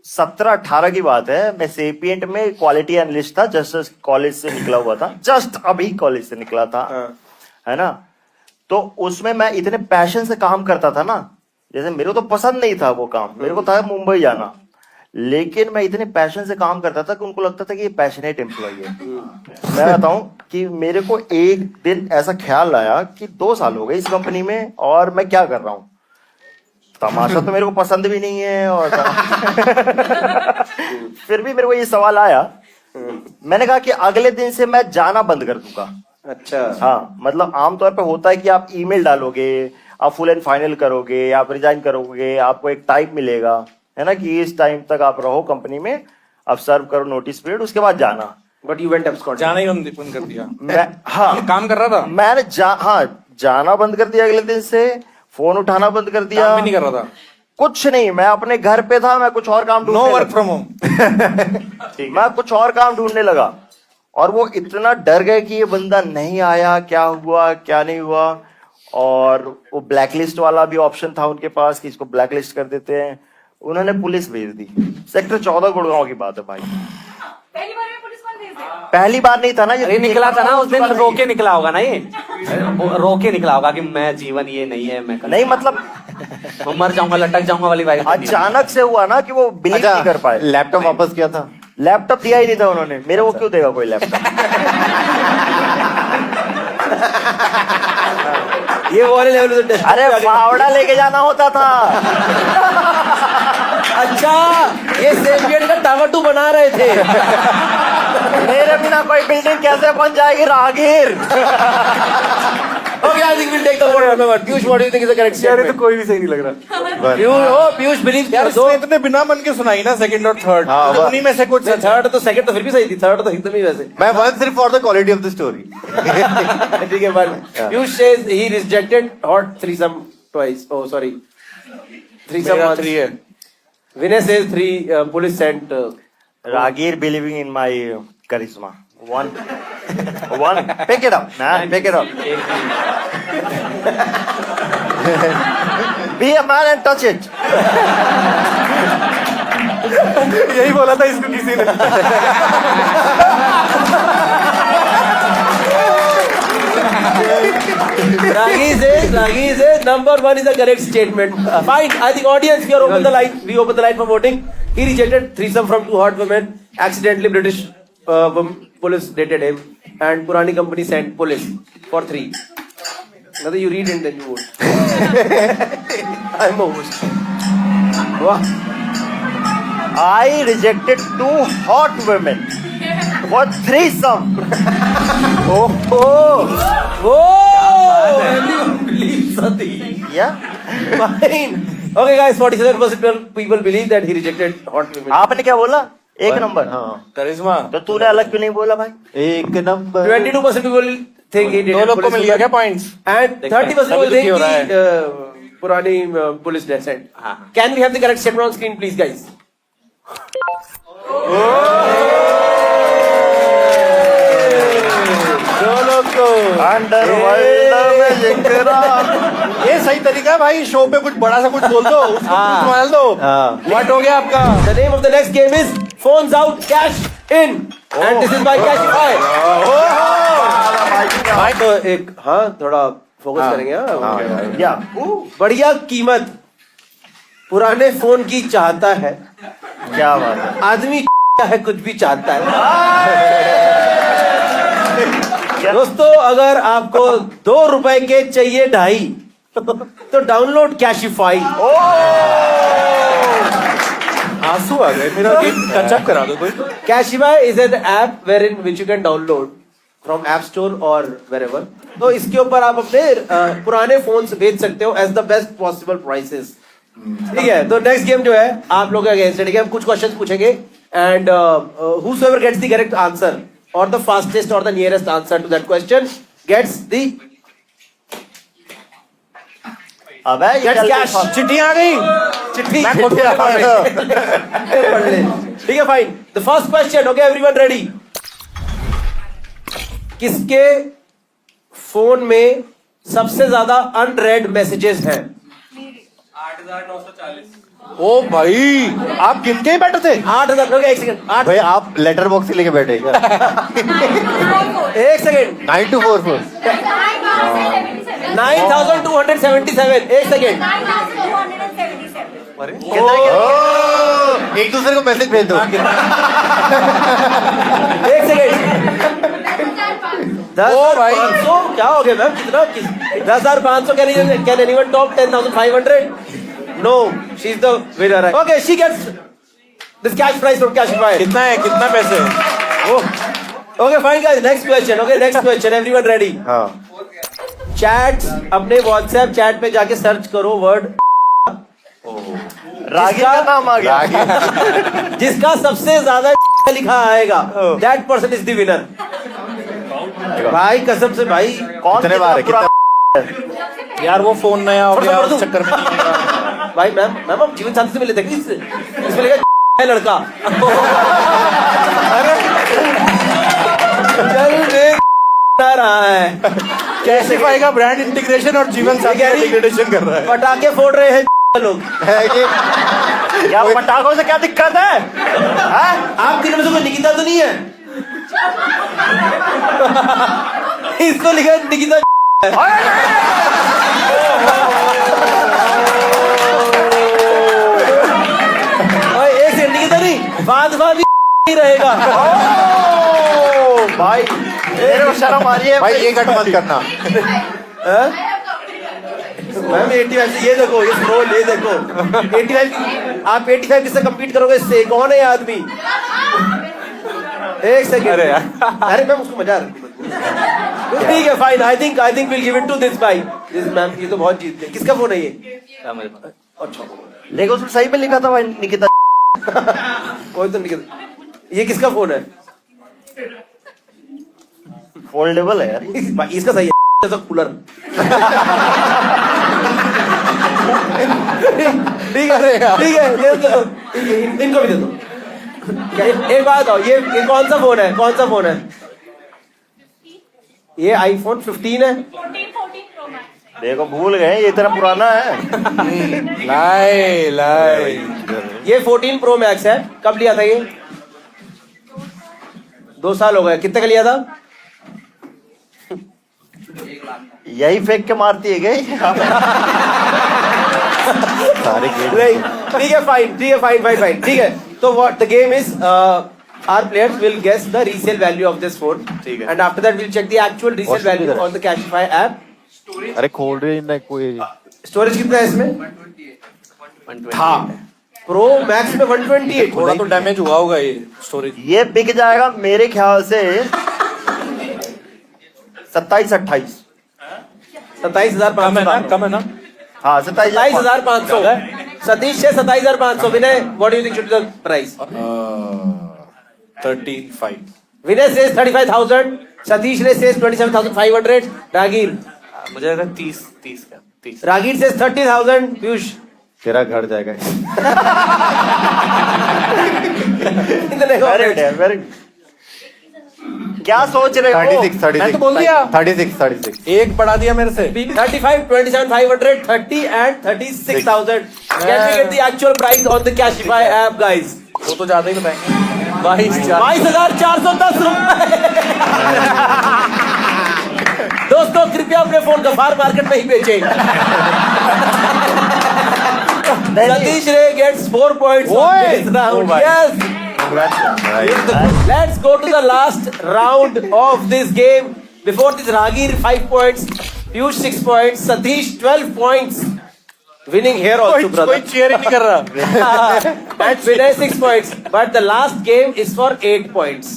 [SPEAKER 3] 17-18 की बात है, मैं सेपिएंट में क्वालिटी एनालिस्ट था, जस्ट कॉलेज से निकला हुआ था, जस्ट अभी कॉलेज से निकला था, है ना। तो उसमें मैं इतने पैशन से काम करता था ना, जैसे मेरे को तो पसंद नहीं था वो काम, मेरे को था मुंबई जाना, लेकिन मैं इतने पैशन से काम करता था कि उनको लगता था कि ये पैशनेट एम्प्लॉय है। मैं बताऊं कि मेरे को एक दिन ऐसा ख्याल आया कि 2 साल हो गए इस कंपनी में और मैं क्या कर रहा हूं, तमाशा तो मेरे को पसंद भी नहीं है, और फिर भी मेरे को ये सवाल आया, मैंने कहा कि अगले दिन से मैं जाना बंद कर दूंगा।
[SPEAKER 1] अच्छा,
[SPEAKER 3] हाँ, मतलब आमतौर पे होता है कि आप ईमेल डालोगे, आप फुल एंड फाइनल करोगे, आप रिजाइन करोगे, आपको एक टाइम मिलेगा, है ना, कि इस टाइम तक आप रहो कंपनी में, आप सर्व करो नोटिस पीरियड, उसके बाद जाना।
[SPEAKER 1] But you went abscond.
[SPEAKER 4] जाना ही बंद कर दिया।
[SPEAKER 3] मैं हाँ
[SPEAKER 4] काम कर रहा था,
[SPEAKER 3] मैंने जाना बंद कर दिया, अगले दिन से फोन उठाना बंद कर दिया,
[SPEAKER 4] काम भी नहीं कर रहा था।
[SPEAKER 3] कुछ नहीं, मैं अपने घर पे था, मैं कुछ और काम
[SPEAKER 4] नो
[SPEAKER 3] ढूंढने
[SPEAKER 4] वर्क
[SPEAKER 3] लगा।
[SPEAKER 4] From home.
[SPEAKER 3] मैं कुछ और काम ढूंढने लगा, और वो इतना डर गए कि ये बंदा नहीं आया, क्या हुआ क्या नहीं हुआ, और वो ब्लैकलिस्ट वाला भी ऑप्शन था उनके पास कि इसको ब्लैकलिस्ट कर देते हैं, उन्होंने पुलिस भेज दी। सेक्टर 14 गुड़गांव की बात है भाई,
[SPEAKER 8] पहली बार में पुलिस कौन भेज देगा?
[SPEAKER 3] पहली बार नहीं था ना
[SPEAKER 2] अरे निकला था ना उस दिन, रो के निकला होगा ना ये, रो के निकला होगा कि मैं जीवन ये नहीं है, मैं
[SPEAKER 3] नहीं, मतलब
[SPEAKER 2] मैं मर जाऊंगा, लटक जाऊंगा वाली बात।
[SPEAKER 3] अचानक से हुआ ना कि वो बिलीव नहीं कर पाए।
[SPEAKER 7] लैपटॉप वापस किया था?
[SPEAKER 3] लैपटॉप दिया ही नहीं था उन्होंने, मेरे को क्यों देगा कोई लैपटॉप।
[SPEAKER 1] ये वो वाले लेवल से
[SPEAKER 3] अरे फावड़ा लेके जाना होता था।
[SPEAKER 1] अच्छा, ये सेवियर का टावर 2 बना रहे थे।
[SPEAKER 3] मेरे बिना कोई बिल्डिंग कैसे बन जाएगी राहगीर।
[SPEAKER 1] Okay, I think we'll take the vote. Piyush, what do you think is the correct
[SPEAKER 2] यार ये तो
[SPEAKER 1] statement?
[SPEAKER 2] कोई भी सही नहीं लग रहा।
[SPEAKER 1] Piyush believes
[SPEAKER 4] यार
[SPEAKER 1] दो।
[SPEAKER 4] इसने बना मन के सुनाई ना, सेकंड और थर्ड,
[SPEAKER 7] हाँ,
[SPEAKER 4] तो उन्हीं में से कुछ सच है।
[SPEAKER 1] थर्ड तो सेकंड तो फिर भी सही थी, थर्ड तो एकदम ही वैसे।
[SPEAKER 7] मैं वन सिर्फ for the quality of the story.
[SPEAKER 1] ठीक है, but Piyush says he rejected hot threesome twice. Oh, sorry. Threesome
[SPEAKER 4] मेरा
[SPEAKER 1] once.
[SPEAKER 4] 3 है।
[SPEAKER 1] Vinay says 3. Police sent.
[SPEAKER 3] राहगीर believing in my charisma. One. Pick it up, man. Pick it up. Be a man and touch it.
[SPEAKER 2] यही बोला था इसको किसी ने।
[SPEAKER 1] Ragi says number 1 is the correct statement. Fine. I think audience here open the line. We open the line for voting. He rejected threesome from 2 hot women. Accidentally British police dated him, and Purani company sent police for 3. Now you read and then you vote. I'm a host. Wow.
[SPEAKER 3] I rejected 2 hot women for threesome.
[SPEAKER 1] Oh! Everyone believes Sati.
[SPEAKER 3] Yeah.
[SPEAKER 1] Fine. Okay, guys. 47% people believe that he rejected hot women.
[SPEAKER 3] आपने क्या बोला? एक नंबर।
[SPEAKER 7] हाँ,
[SPEAKER 4] करिश्मा
[SPEAKER 3] तो तूने अलग क्यों नहीं बोला भाई?
[SPEAKER 7] एक number.
[SPEAKER 1] 22% people think he did.
[SPEAKER 4] दो लोग को मिल गया क्या पॉइंट्स?
[SPEAKER 1] And 30% people
[SPEAKER 4] तभी तो
[SPEAKER 1] think
[SPEAKER 4] हो रहा है।
[SPEAKER 1] the Purani police descent. Can we have the correct statement on screen, please, guys?
[SPEAKER 3] Underworld में जिंकरा।
[SPEAKER 4] ये सही तरीका है भाई, शो पे कुछ बड़ा सा कुछ बोल दो, उसको कुछ मार दो। व्हाट हो गया आपका?
[SPEAKER 1] The name of the next game is Phones Out, Cash In. And this is by Cashify. भाई तो एक थोड़ा फोकस करेंगे। हाँ,
[SPEAKER 3] या
[SPEAKER 1] बढ़िया कीमत पुराने फोन की चाहता है,
[SPEAKER 3] क्या बात है।
[SPEAKER 1] आदमी है कुछ भी चाहता है। दोस्तों अगर आपको 2 रुपए के चाहिए 2.5 तो डाउनलोड कैशिफाई।
[SPEAKER 4] आंसू आ गए मेरा। टच अप करा दो कोई।
[SPEAKER 1] Cashify is an app where in which you can download from app store और वेरेवर। तो इसके ऊपर आप अपने पुराने फोन भेज सकते हो as the best possible prices. ठीक है, तो नेक्स्ट गेम जो है आप लोग अगेंस्ट है। ठीक है, हम कुछ क्वेश्चंस पूछेंगे and whosoever gets the correct answer or the fastest or the nearest answer to that question gets the
[SPEAKER 3] अबे ये
[SPEAKER 1] gets
[SPEAKER 3] जल्दी
[SPEAKER 1] cash।
[SPEAKER 3] फंस-
[SPEAKER 1] चिट्ठी आ गई, चिट्ठी
[SPEAKER 3] मैं खुद पढ़ रहा हूं।
[SPEAKER 1] पढ़ ले। ठीक है, fine. The first question, okay everyone ready? किसके फोन में सबसे ज्यादा अनरेड मैसेजेस हैं?
[SPEAKER 4] ओ भाई आप गिन के ही बैठे थे।
[SPEAKER 1] 8,000। एक सेकंड, 8
[SPEAKER 7] भाई आप लेटर बॉक्स से लेके बैठे क्या?
[SPEAKER 1] 1 सेकंड,
[SPEAKER 7] 9244
[SPEAKER 1] 9,277। 1 सेकंड,
[SPEAKER 7] एक दूसरे को मैसेज भेज दो।
[SPEAKER 1] 1 सेकंड। 10,500 क्या हो गया मैम? कितना? 10,500 can anyone top 10,500? No, she is the winner. Okay, she gets this cash prize from Cashify.
[SPEAKER 4] कितना है? कितना पैसे?
[SPEAKER 1] Okay fine guys, next question. Okay, next question, everyone ready?
[SPEAKER 7] हाँ
[SPEAKER 1] चैट, अपने व्हाट्सएप चैट पे जाके सर्च करो वर्ड
[SPEAKER 3] रागी का नाम आ गया।
[SPEAKER 1] जिसका सबसे ज्यादा लिखा आएगा that person is the winner. भाई कसम से भाई,
[SPEAKER 3] कौन
[SPEAKER 7] कितने बार है?
[SPEAKER 3] पुराना-
[SPEAKER 4] यार वो फोन नया हो गया
[SPEAKER 1] पढ़ दो।
[SPEAKER 4] उस चक्कर में नहीं मिला।
[SPEAKER 1] भाई मैम हम जीवन साथी से मिले थे इसमें लिखा है लड़का। चल देख रहा है
[SPEAKER 4] कैशिफाई का ब्रांड इंटीग्रेशन और जीवन साथी इंटीग्रेशन कर रहा है।
[SPEAKER 1] पटाखे फोड़ रहे हैं लोग।
[SPEAKER 7] है कि
[SPEAKER 3] क्या पटाखों से क्या दिक्कत है? हाँ?
[SPEAKER 1] आप तीनों में से कोई निकिता तो नहीं है? इसको लिखा है निकिता। एक सेकंड, निकिता नहीं, बाद ही रहेगा।
[SPEAKER 3] भाई मेरे को शर्म आ रही है
[SPEAKER 7] भाई ये कट मत करना।
[SPEAKER 1] मैम 85 से ये देखो, ये स्क्रोल ये देखो 85। आप 85 किससे compete करोगे? इससे कौन है ये आदमी? एक सेकंड। अरे मैम उसको मजा आ रही है। ठीक है fine, I think will give it to this भाई। दिस मैम, ये तो बहुत जीत गए। किसका फोन है ये? अच्छा,
[SPEAKER 3] देखो उसमें सही में लिखा था भाई निकिता।
[SPEAKER 1] कोई तो निकिता। ये किसका फोन है?
[SPEAKER 3] फोल्डेबल है यार।
[SPEAKER 1] भाई इसका सही है, जैसा कूलर। ठीक है, ठीक है, ये दे दो, इनको भी दे दो। क्या एक बात बताओ, ये कौन सा फोन है? कौन सा फोन है ये? आईफोन 15 है।
[SPEAKER 8] 14 Pro Max।
[SPEAKER 3] देखो भूल गए, ये इतना पुराना है।
[SPEAKER 4] लाई
[SPEAKER 1] ये 14 प्रो मैक्स है। कब लिया था ये? 2 साल हो गए। कितने का लिया था?
[SPEAKER 3] यही फेंक के मारती है गई।
[SPEAKER 7] सारे गेम
[SPEAKER 1] नहीं, ठीक है फाइन, ठीक है फाइन, ठीक है। तो what the game is, our players will guess the resale value of this phone, and after that we'll check the actual resale value on the Cashify app.
[SPEAKER 7] अरे खोल रही ना कोई।
[SPEAKER 1] स्टोरेज कितना है इसमें?
[SPEAKER 4] था
[SPEAKER 1] प्रो मैक्स में 128।
[SPEAKER 4] थोड़ा तो डैमेज हुआ होगा ये स्टोरेज।
[SPEAKER 3] ये बिक जाएगा मेरे ख्याल से 27-28।
[SPEAKER 1] 27,500।
[SPEAKER 4] कम है ना?
[SPEAKER 3] हाँ
[SPEAKER 1] 27,500। सतीश से 27,500। Vinay, what do you think should be the price?
[SPEAKER 4] 35।
[SPEAKER 1] Vinay says 35,000, Satish ने says 27,500, रागीर
[SPEAKER 2] मुझे लगा 30 का 30।
[SPEAKER 1] रागीर says 30,000, पीयूष
[SPEAKER 7] तेरा घर जाएगा।
[SPEAKER 1] इतने को
[SPEAKER 3] क्या सोच रहे हो?
[SPEAKER 7] 36
[SPEAKER 4] मैं तो बोल दिया।
[SPEAKER 7] 36
[SPEAKER 4] एक बढ़ा दिया मेरे से।
[SPEAKER 1] 35, 27,500, 30 and 36,000. Can we get the actual price on the Cashify app, guys?
[SPEAKER 4] वो तो ज्यादा ही बताएंगे।
[SPEAKER 1] 22,410 रुपए। दोस्तों कृपया अपने फोन गफार मार्केट में ही बेचें। सतीश रे gets 4 points on this round. Yes. Let's go to the last round of this game. Before this, Ragir 5 points, Piyush 6 points, Satish 12 points. Winning here also,
[SPEAKER 4] कोई
[SPEAKER 1] brother.
[SPEAKER 4] चेयर ही नहीं कर रहा
[SPEAKER 1] And Vinay 6 points. But the last game is for 8 points.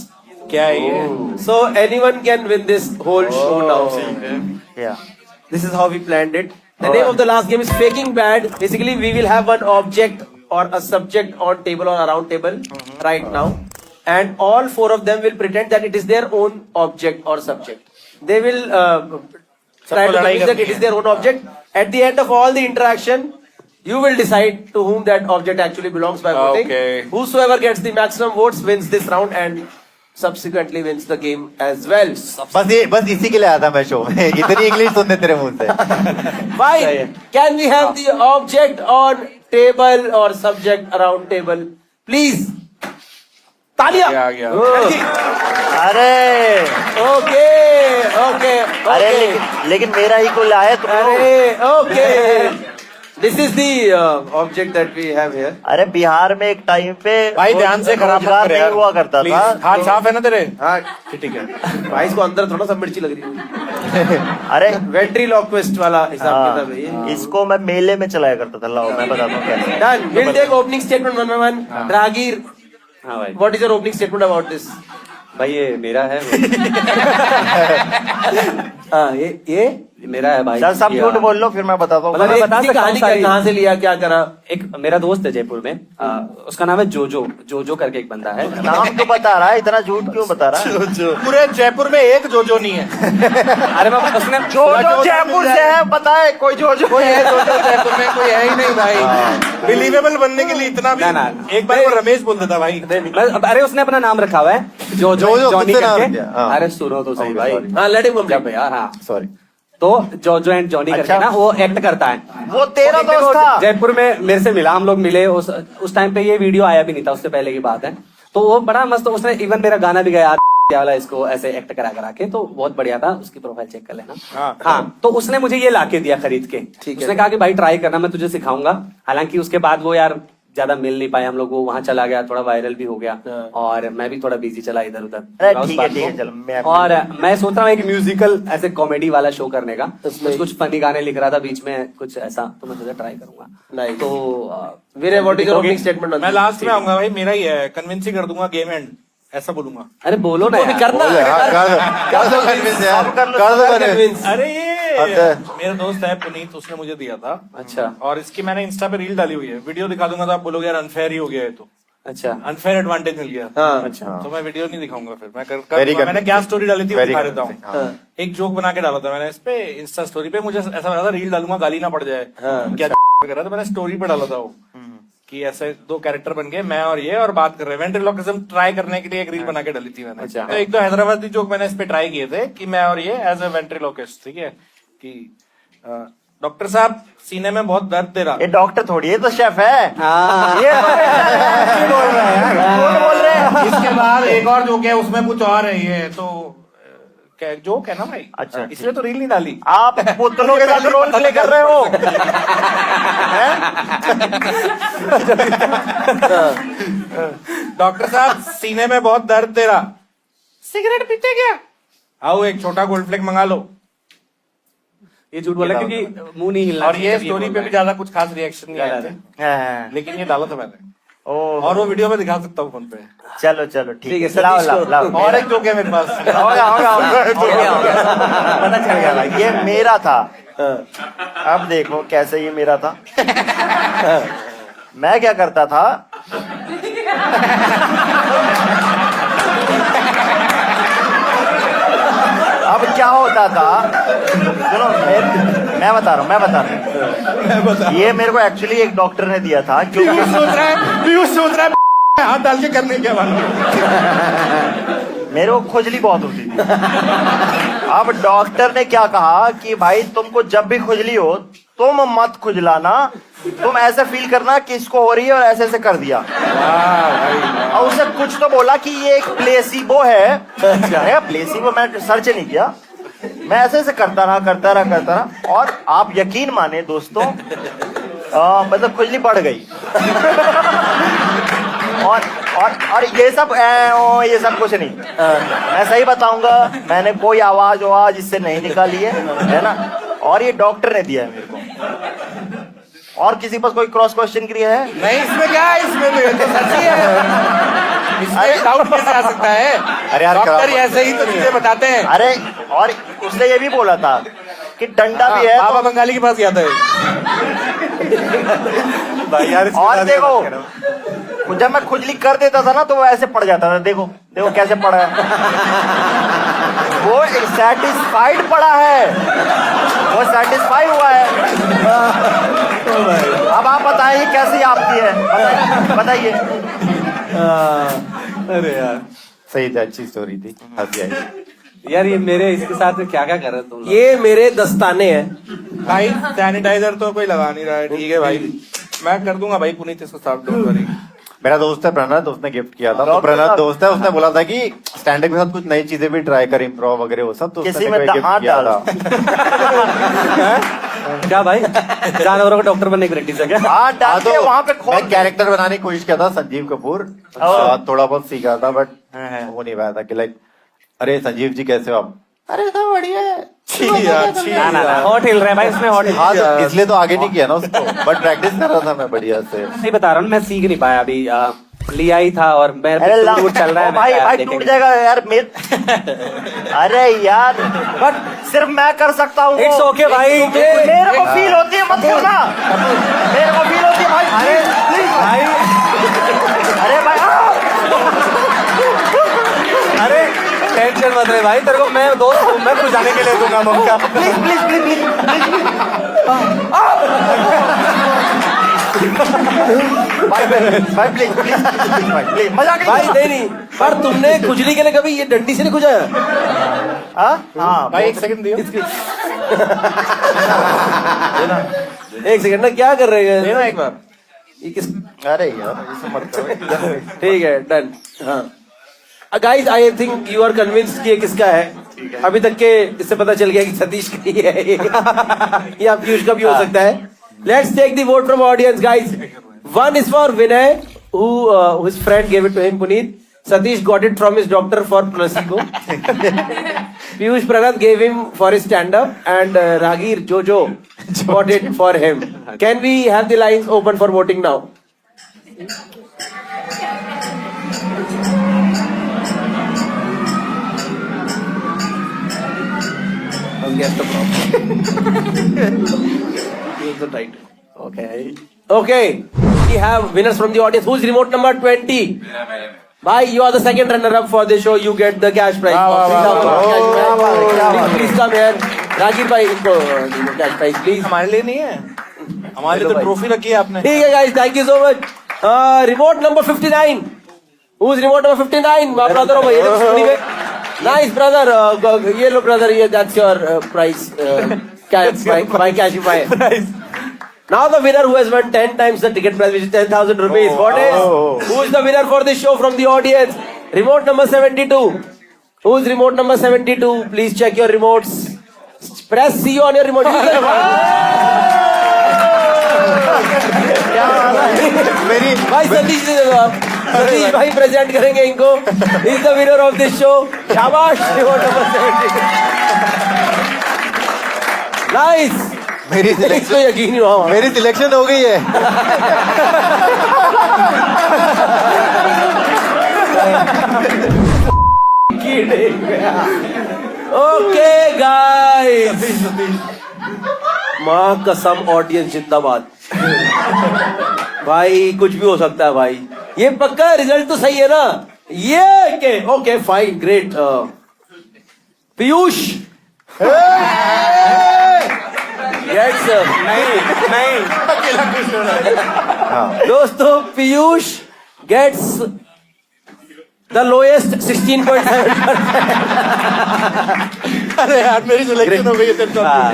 [SPEAKER 4] क्या है ये
[SPEAKER 1] So anyone can win this whole show now.
[SPEAKER 3] Yeah.
[SPEAKER 1] This is how we planned it. The name of the last game is Faking Bad. Basically, we will have one object or a subject on table or around table right now. And all 4 of them will pretend that it is their own object or subject. They will try to
[SPEAKER 4] लड़ाई
[SPEAKER 1] convince that
[SPEAKER 4] करनी
[SPEAKER 1] it is their own object. At the end of all the interaction, you will decide to whom that object actually belongs by voting.
[SPEAKER 4] Okay.
[SPEAKER 1] Whosoever gets the maximum votes wins this round and subsequently wins the game as well.
[SPEAKER 7] बस इसी के लिए आया था मैं शो में इतनी इंग्लिश सुनने तेरे मुंह से
[SPEAKER 1] Why? Can we have the object on table or subject around table? Please. तालियां.
[SPEAKER 4] आ गया
[SPEAKER 3] अरे
[SPEAKER 1] Okay.
[SPEAKER 3] अरे लेकिन मेरा ही को लाया तुम लोग।
[SPEAKER 1] अरे okay. This is the object that we have here.
[SPEAKER 3] अरे बिहार में एक टाइम पे
[SPEAKER 4] भाई ध्यान से खराब मत
[SPEAKER 3] रोजगार
[SPEAKER 4] कर
[SPEAKER 3] नहीं
[SPEAKER 4] यार
[SPEAKER 3] हुआ करता
[SPEAKER 4] Please,
[SPEAKER 3] था।
[SPEAKER 4] हाथ साफ है ना तेरे
[SPEAKER 1] हाँ
[SPEAKER 4] ठीक है
[SPEAKER 1] भाई इसको अंदर थोड़ा सा मिर्ची लग रही है.
[SPEAKER 3] अरे
[SPEAKER 1] वेंट्रीलॉक्विस्ट वाला हिसाब किताब है ये.
[SPEAKER 3] इसको मैं मेले में चलाया करता था। लाओ मैं बताता हूँ कैसे।
[SPEAKER 1] Done. We'll take opening statement one by one. Ragir,
[SPEAKER 2] हाँ भाई
[SPEAKER 1] what is your opening statement about this?
[SPEAKER 2] भाई ये मेरा है
[SPEAKER 1] हाँ ये
[SPEAKER 2] मेरा है भाई
[SPEAKER 3] चल सब
[SPEAKER 2] ये,
[SPEAKER 3] झूठ बोल लो फिर मैं बताता हूँ।
[SPEAKER 2] मतलब मैं बता
[SPEAKER 1] इसकी
[SPEAKER 2] सकता हूँ
[SPEAKER 1] कहानी
[SPEAKER 2] सारी।
[SPEAKER 1] कहाँ से लिया क्या करा.
[SPEAKER 2] एक मेरा दोस्त है जयपुर में उसका नाम है जोजो करके एक बंदा है
[SPEAKER 3] नाम तो बता रहा है, इतना झूठ क्यों बता रहा है?
[SPEAKER 4] पूरे जयपुर में एक जो नहीं है
[SPEAKER 2] अरे मैं उसने
[SPEAKER 3] जो जयपुर से है पता है कोई जो
[SPEAKER 4] कोई है जो जयपुर में कोई है ही नहीं भाई बिलीवेबल बनने के लिए इतना भी
[SPEAKER 2] ना।
[SPEAKER 4] एक बार वो रमेश बोल देता भाई
[SPEAKER 2] अरे उसने अपना नाम रखा हुआ है जो जॉनी
[SPEAKER 7] किसने नाम
[SPEAKER 2] करके
[SPEAKER 7] दिया? हाँ।
[SPEAKER 2] अरे सुनो तो सही भाई
[SPEAKER 1] हाँ let him complete.
[SPEAKER 2] जब यार हाँ
[SPEAKER 7] सॉरी
[SPEAKER 2] तो जो एंड जॉनी करके
[SPEAKER 3] अच्छा।
[SPEAKER 2] ना वो एक्ट करता है
[SPEAKER 3] वो तेरा
[SPEAKER 2] मेरे को
[SPEAKER 3] दोस्त था।
[SPEAKER 2] जयपुर में मेरे से मिला हम लोग मिले उस टाइम पे ये वीडियो आया भी नहीं था उससे पहले की बात है तो वो बड़ा मस्त उसने इवन मेरा गाना भी गाया क्या वाला इसको ऐसे एक्ट करा के तो बहुत बढ़िया था उसकी प्रोफाइल चेक कर लेना हाँ तो उसने मुझे ये लाके दिया खरीद के उसने कहा कि भाई ट्राई करना मैं तुझे सिखाऊंगा हालांकि उसके बाद वो यार ज्यादा मिल नहीं पाए हम लोग वो वहां चला गया थोड़ा वायरल भी हो गया और मैं भी थोड़ा बिजी चला इधर उधर
[SPEAKER 3] अरे ठीक है चलो मैं
[SPEAKER 2] और मैं सोच रहा हूँ एक म्यूजिकल ऐसे कॉमेडी वाला शो करने का कुछ फनी गाने लिख रहा था बीच में कुछ ऐसा तो मैं सोचा ट्राई करूंगा
[SPEAKER 1] Nice.
[SPEAKER 2] तो
[SPEAKER 1] Vinay, what is your opening statement on
[SPEAKER 4] मैं
[SPEAKER 1] this?
[SPEAKER 4] लास्ट में आऊंगा भाई मेरा ही है कन्विंस ही कर दूंगा गेम एंड ऐसा बोलूंगा
[SPEAKER 2] अरे बोलो ना यार।
[SPEAKER 1] करना
[SPEAKER 7] कर दो convince यार, कर दो convince।
[SPEAKER 1] Convince.
[SPEAKER 4] अरे ये मेरा दोस्त है पुनीत उसने मुझे दिया था
[SPEAKER 2] अच्छा
[SPEAKER 4] और इसकी मैंने इंस्टा पे रील डाली हुई है वीडियो दिखा दूंगा तो आप बोलोगे यार अनफेयर ही हो गया है तो
[SPEAKER 2] अच्छा
[SPEAKER 4] अनफेयर एडवांटेज मिल गया
[SPEAKER 1] हाँ.
[SPEAKER 2] अच्छा
[SPEAKER 4] तो मैं वीडियो नहीं दिखाऊंगा फिर मैं
[SPEAKER 7] Very
[SPEAKER 4] मैंने क्या स्टोरी डाली थी वो
[SPEAKER 7] Very
[SPEAKER 4] दिखा देता
[SPEAKER 7] convincing,
[SPEAKER 4] हूँ एक जोक बना के डाला था मैंने इस पे इंस्टा स्टोरी पे मुझे ऐसा लगा था रील डालूंगा गाली ना पड़ जाए क्या कर रहा था मैंने स्टोरी पे डाला था वो कि ऐसे 2 कैरेक्टर बन गए मैं और ये और बात कर रहे हैं वेंट्रिलोकिज्म ट्राई करने के लिए एक रील बना के डाली थी मैंने
[SPEAKER 2] अच्छा।
[SPEAKER 4] तो 1-2 हैदराबादी जोक मैंने इस पे ट्राई किए थे कि मैं और ये एज ए वेंट्रिलोकिस्ट ठीक है कि डॉक्टर साहब सीने में बहुत दर्द दे रहा
[SPEAKER 3] ये डॉक्टर थोड़ी है तो शेफ है।
[SPEAKER 2] हाँ।
[SPEAKER 3] ये बोल रहे हैं कौन बोल रहे हैं?
[SPEAKER 4] इसके बाद एक और जोक है उसमें कुछ और है ये तो क्या जोक है ना भाई
[SPEAKER 3] अच्छा।
[SPEAKER 4] इसलिए तो रील नहीं डाली
[SPEAKER 3] आप पुतलों के साथ रोल प्ले कर रहे हो।
[SPEAKER 4] डॉक्टर साहब सीने में बहुत दर्द दे रहा सिगरेट पीते क्या आओ एक छोटा गोल्ड फ्लेक मंगा लो
[SPEAKER 2] ये झूठ बोला क्योंकि मुंह नहीं हिलना
[SPEAKER 4] और ये
[SPEAKER 2] चाहिए,
[SPEAKER 4] स्टोरी पे भी ज्यादा कुछ खास रिएक्शन नहीं आया थे
[SPEAKER 3] हाँ।
[SPEAKER 4] लेकिन ये डाला था मैंने
[SPEAKER 3] ओह
[SPEAKER 4] और वो वीडियो में दिखा सकता हूँ फोन पे
[SPEAKER 3] चलो चलो ठीक है
[SPEAKER 1] है,
[SPEAKER 3] लाओ
[SPEAKER 1] सतीश
[SPEAKER 3] लाओ
[SPEAKER 1] को-
[SPEAKER 3] लाओ
[SPEAKER 4] और एक जोक है मेरे पास
[SPEAKER 3] होगा पता चल गया भाई ये मेरा था। अब देखो कैसे ये मेरा था। मैं क्या करता था अब क्या होता था चलो मैं बता रहा हूँ ये मेरे को एक्चुअली एक डॉक्टर ने दिया था क्योंकि
[SPEAKER 4] सोच रहा है हाथ डाल के करने क्या वाला
[SPEAKER 3] मेरे को खुजली बहुत होती थी। अब डॉक्टर ने क्या कहा कि भाई तुमको जब भी खुजली हो तुम मत खुजलाना तुम ऐसे फील करना कि इसको हो रही है और ऐसे ऐसे कर दिया और उसने कुछ तो बोला कि ये एक प्लेसिबो है। प्लेसिबो मैं सर्च नहीं किया मैं ऐसे ऐसे करता रहा और आप यकीन माने दोस्तों मतलब खुजली बढ़ गई। और ये सब ये सब कुछ नहीं। मैं सही बताऊंगा, मैंने कोई आवाज वाज इससे नहीं निकाली है ना। और ये डॉक्टर ने दिया है मेरे को। और किसी पास कोई क्रॉस क्वेश्चन किया है?
[SPEAKER 4] नहीं, इसमें क्या है, इसमें तो सच्ची है। इसमें डाउट कैसे आ सकता है?
[SPEAKER 7] अरे यार,
[SPEAKER 4] डॉक्टर ऐसे ही तो चीजें बताते हैं।
[SPEAKER 3] अरे और उसने ये भी बोला था कि डंडा भी है
[SPEAKER 4] बाबा बंगाली के पास गया था।
[SPEAKER 7] भाई यार,
[SPEAKER 3] और देखो, जब मैं खुजली कर देता था ना तो वो ऐसे पड़ जाता था। देखो देखो कैसे पड़ा है। वो सेटिस्फाइड पड़ा है, वो सेटिस्फाई हुआ है। अब आप बताइए कैसी आपकी है, बताइए।
[SPEAKER 2] अरे यार,
[SPEAKER 7] सही थी, अच्छी स्टोरी थी, हंसी आई।
[SPEAKER 2] यार ये मेरे इसके साथ क्या क्या कर रहे हो तुम लोग?
[SPEAKER 1] ये मेरे दस्ताने हैं।
[SPEAKER 4] भाई सैनिटाइजर तो कोई लगा नहीं रहा है। ठीक है भाई, मैं कर दूंगा भाई पुनीत इसको साफ। Don't worry.
[SPEAKER 7] मेरा दोस्त है प्रणत, उसने गिफ्ट किया था। तो प्रणत दोस्त है, उसने बोला था कि स्टैंड के साथ कुछ नई चीजें भी ट्राई कर, इम्प्रोव वगैरह वो सब। तो
[SPEAKER 3] किसी
[SPEAKER 7] उसने
[SPEAKER 3] में
[SPEAKER 7] गिफ्ट
[SPEAKER 3] हाथ
[SPEAKER 7] किया
[SPEAKER 3] डाल।
[SPEAKER 7] था।
[SPEAKER 2] क्या भाई, जानवरों का डॉक्टर बनने की प्रैक्टिस है क्या?
[SPEAKER 3] हाथ डाल के वहां पे खोल।
[SPEAKER 7] मैं कैरेक्टर बनाने की कोशिश किया था, संजीव कपूर। थोड़ा बहुत सीखा था, बट वो नहीं पाया था कि लाइक, अरे संजीव जी कैसे हो आप? अरे सब बढ़िया है।
[SPEAKER 2] ना, हॉट हिल रहा है भाई, उसमें हॉट हिल।
[SPEAKER 7] हाँ, तो इसलिए तो आगे नहीं किया ना उसको, बट प्रैक्टिस कर रहा था मैं बढ़िया से।
[SPEAKER 2] नहीं बता रहा हूँ, मैं सीख नहीं पाया अभी। लिया ही था और मैं
[SPEAKER 3] अरे
[SPEAKER 2] टूट चल रहा है।
[SPEAKER 3] भाई भाई
[SPEAKER 2] देखेंगे।
[SPEAKER 3] टूट जाएगा यार अरे यार, बट सिर्फ मैं कर सकता हूँ।
[SPEAKER 2] It's okay भाई।
[SPEAKER 3] मेरे को फील होती है, मत करना। मेरे को फील होती है भाई। अरे
[SPEAKER 2] भाई,
[SPEAKER 3] अरे भाई,
[SPEAKER 2] अरे टेंशन मत ले भाई, तेरे को मैं दोस्त हूँ, मैं कुछ जाने के लिए दूंगा मौका।
[SPEAKER 3] प्लीज प्लीज प्लीज प्लीज भाई भाई प्लीज प्लीज प्लीज, मजाक नहीं
[SPEAKER 1] भाई
[SPEAKER 3] कर
[SPEAKER 1] नहीं, पर तुमने खुजली के लिए कभी ये डंडी से नहीं खुजाया?
[SPEAKER 3] रहा। हाँ
[SPEAKER 4] भाई एक सेकंड दियो।
[SPEAKER 1] एक सेकंड ना, क्या कर रहे हैं?
[SPEAKER 4] देना एक बार।
[SPEAKER 1] ये किस?
[SPEAKER 3] अरे यार ऐसे मत करो।
[SPEAKER 1] ठीक है, डन। हाँ guys, I think you are convinced कि ये किसका है। अभी तक के इससे पता चल गया कि सतीश का ही है ये। या पीयूष का भी हो सकता है। Let's take the vote from audience guys. One is for Vinay, who his friend gave it to him, Puneet. Satish got it from his doctor for placebo. Piyush Pranat gave him for his stand-up, and Ragir Jojo got it for him. Can we have the lines open for voting now? Guess the problem. Use the title. Okay. We have winners from the audience. Who's remote number 20? Bhai, you are the second runner-up for this show. You get the cash prize. Please come here. Ragir bhai, इनको cash prize please.
[SPEAKER 4] हमारे लिए नहीं है, हमारे लिए तो ट्रॉफी रखी है आपने।
[SPEAKER 1] ठीक है guys, thank you so much. Remote number 59. Who's remote number 59? My brother over here. Nice brother. ये लो brother, ये that's your prize. My cash prize. Now the winner who has won 10 times the ticket price, which is 10,000 rupees. What is? Who is the winner for this show from the audience? Remote number 72. Who is remote number 72? Please check your remotes. Press C on your remote.
[SPEAKER 7] मेरी
[SPEAKER 1] भाई सतीश भाई प्रेजेंट करेंगे इनको। Is the winner of this show. शाबाश। Remote number 72. Nice.
[SPEAKER 7] मेरी
[SPEAKER 1] इसको
[SPEAKER 7] सिलेक्शन
[SPEAKER 1] यकीन नहीं हुआ।
[SPEAKER 7] मेरी सिलेक्शन हो गई है।
[SPEAKER 1] ओके गाइस, माँ कसम ऑडियंस जिंदाबाद। भाई कुछ भी हो सकता है भाई, ये पक्का रिजल्ट तो सही है ना? ये के okay fine great. Piyush gets नहीं दोस्तों, पीयूष गेट्स द लोएस्ट 16.7%।
[SPEAKER 4] अरे यार मेरी सिलेक्शन हो गई है।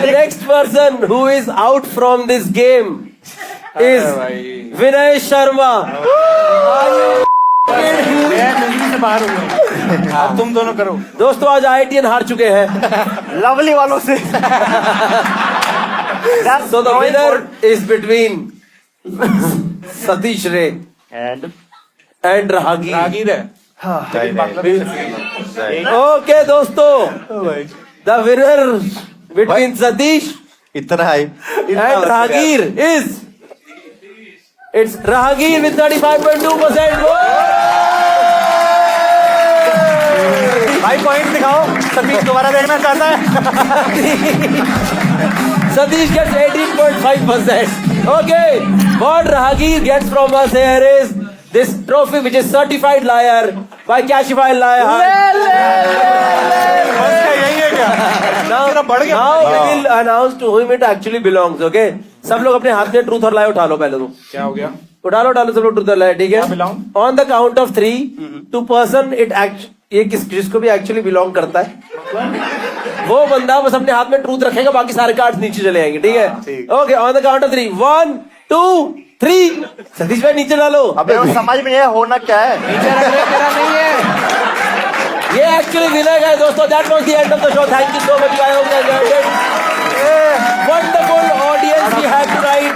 [SPEAKER 1] The next person who is out from this game is Vinay Sharma.
[SPEAKER 4] से बाहर हो गए। अब तुम दोनों करो।
[SPEAKER 1] दोस्तों आज IITian हार चुके हैं।
[SPEAKER 3] लवली वालों से।
[SPEAKER 1] So the winner is between Satish Ray
[SPEAKER 3] and
[SPEAKER 1] and राहगीर।
[SPEAKER 4] रागीर है।
[SPEAKER 1] ओके दोस्तों, द विनर बिटवीन सतीश
[SPEAKER 7] इतना high
[SPEAKER 1] and Rahagir is it's Rahagir with 35.2%.
[SPEAKER 2] भाई पॉइंट दिखाओ, सतीश दोबारा देखना चाहता है।
[SPEAKER 1] Satish gets 18.5%. Okay, what Rahagir gets from us here is this trophy, which is certified liar by Cashify Now we will announce to whom it actually belongs. Okay, सब लोग अपने हाथ में ट्रूथ और लाई उठा लो पहले तो।
[SPEAKER 4] क्या हो गया?
[SPEAKER 1] उठा लो सब लोग ट्रूथ और लाई, ठीक है?
[SPEAKER 4] belong?
[SPEAKER 1] On the count of 3 to person it ये जिसको भी एक्चुअली बिलोंग करता है वो बंदा बस अपने हाथ में ट्रूथ रखेगा, बाकी सारे कार्ड्स नीचे चले जाएंगे, ठीक है? Okay, on the count of 3 1 2 3 Satish भाई नीचे डालो।
[SPEAKER 3] अबे वो समझ में नहीं होना क्या है।
[SPEAKER 1] नीचे रख ले, तेरा नहीं है ये एक्चुअली विनर है दोस्तों। That was the end of the show. Thank you so much, I hope you enjoyed it. Wonderful audience we had tonight.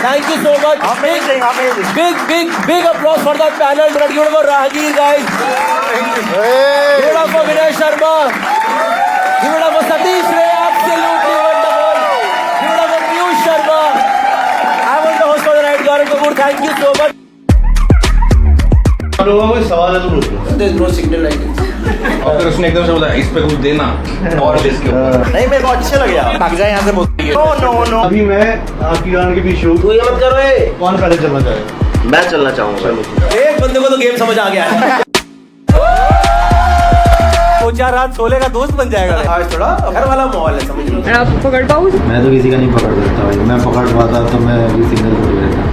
[SPEAKER 1] Thank you so much.
[SPEAKER 3] Amazing, amazing.
[SPEAKER 1] Big applause for the panel. Give it up for Rahagir, guys. Give it up for Vinay Sharma. Give it up for Satish Ray. Absolutely wonderful. Give it up for Piyush Sharma. I was the host for the night, Gaurav Kapoor. Thank you so much.
[SPEAKER 3] कोई सवाल है तो पूछो।
[SPEAKER 1] There is no signal like this.
[SPEAKER 4] और फिर उसने एकदम से बोला इस पे कुछ देना और इसके ऊपर।
[SPEAKER 3] नहीं, मेरे को अच्छे लगे आप।
[SPEAKER 4] भाग जाए यहाँ से बोलती है।
[SPEAKER 3] नो
[SPEAKER 9] अभी मैं आपकी गान के भी शो
[SPEAKER 1] तू ये मत करो ये।
[SPEAKER 9] कौन पहले चलना चाहेगा?
[SPEAKER 3] मैं चलना चाहूंगा।
[SPEAKER 1] एक बंदे को तो गेम समझ आ गया है।
[SPEAKER 2] वो 4 रात सोले का दोस्त बन जाएगा।
[SPEAKER 1] आज थोड़ा घर वाला माहौल है, समझ लो।
[SPEAKER 8] आप पकड़ पाओ?
[SPEAKER 9] मैं तो किसी का नहीं पकड़ सकता भाई, मैं पकड़ पाता तो मैं अभी सिंगल बोल रहा था।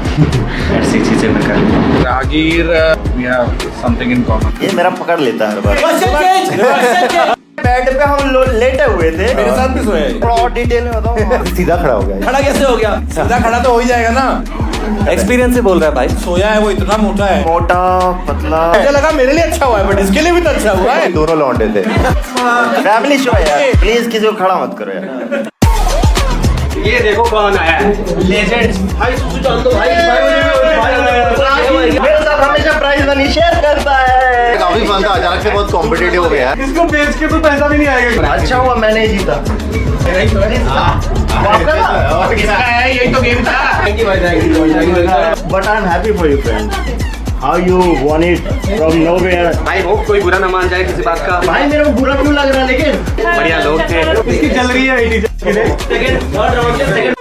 [SPEAKER 9] ऐसी चीजें मैं कर
[SPEAKER 4] रागीर we have something in common.
[SPEAKER 3] ये मेरा पकड़ लेता है हर बार।
[SPEAKER 1] Question change.
[SPEAKER 3] बेड पे हम लेटे हुए थे।
[SPEAKER 4] मेरे साथ भी सोया है।
[SPEAKER 3] थोड़ा और डिटेल में बताओ।
[SPEAKER 7] सीधा खड़ा हो गया।
[SPEAKER 1] खड़ा कैसे हो गया?
[SPEAKER 4] सीधा खड़ा तो हो ही जाएगा ना।
[SPEAKER 2] एक्सपीरियंस से बोल रहा है भाई।
[SPEAKER 4] सोया है वो, इतना मोटा है।
[SPEAKER 3] मोटा पतला।
[SPEAKER 4] मुझे लगा मेरे लिए अच्छा हुआ है, बट इसके लिए भी तो अच्छा हुआ है।
[SPEAKER 7] दोनों लौंडे थे।
[SPEAKER 3] फैमिली शो है यार, प्लीज किसी को खड़ा मत करो यार।
[SPEAKER 2] ये देखो कौन आया है, लेजेंड।
[SPEAKER 1] भाई सुसु जान दो भाई।
[SPEAKER 3] मेरे साथ हमेशा प्राइज मनी शेयर करता है।
[SPEAKER 7] काफी फन था, अचानक से बहुत कॉम्पिटिटिव हो गया।
[SPEAKER 9] इसको बेच के तो पैसा भी नहीं आएगा।
[SPEAKER 3] अच्छा हुआ मैंने ही जीता।
[SPEAKER 4] यही तो गेम था।
[SPEAKER 1] थैंक यू भाई, thank you.
[SPEAKER 3] But I am happy for you friend. How you won it from nowhere.
[SPEAKER 2] भाई होप कोई बुरा ना मान जाए किसी बात का।
[SPEAKER 3] भाई मेरे को बुरा क्यों लग रहा है, लेकिन
[SPEAKER 2] बढ़िया लोग थे।
[SPEAKER 9] इसकी चल रही है 80 के लिए।
[SPEAKER 1] सेकंड थर्ड राउंड के सेकंड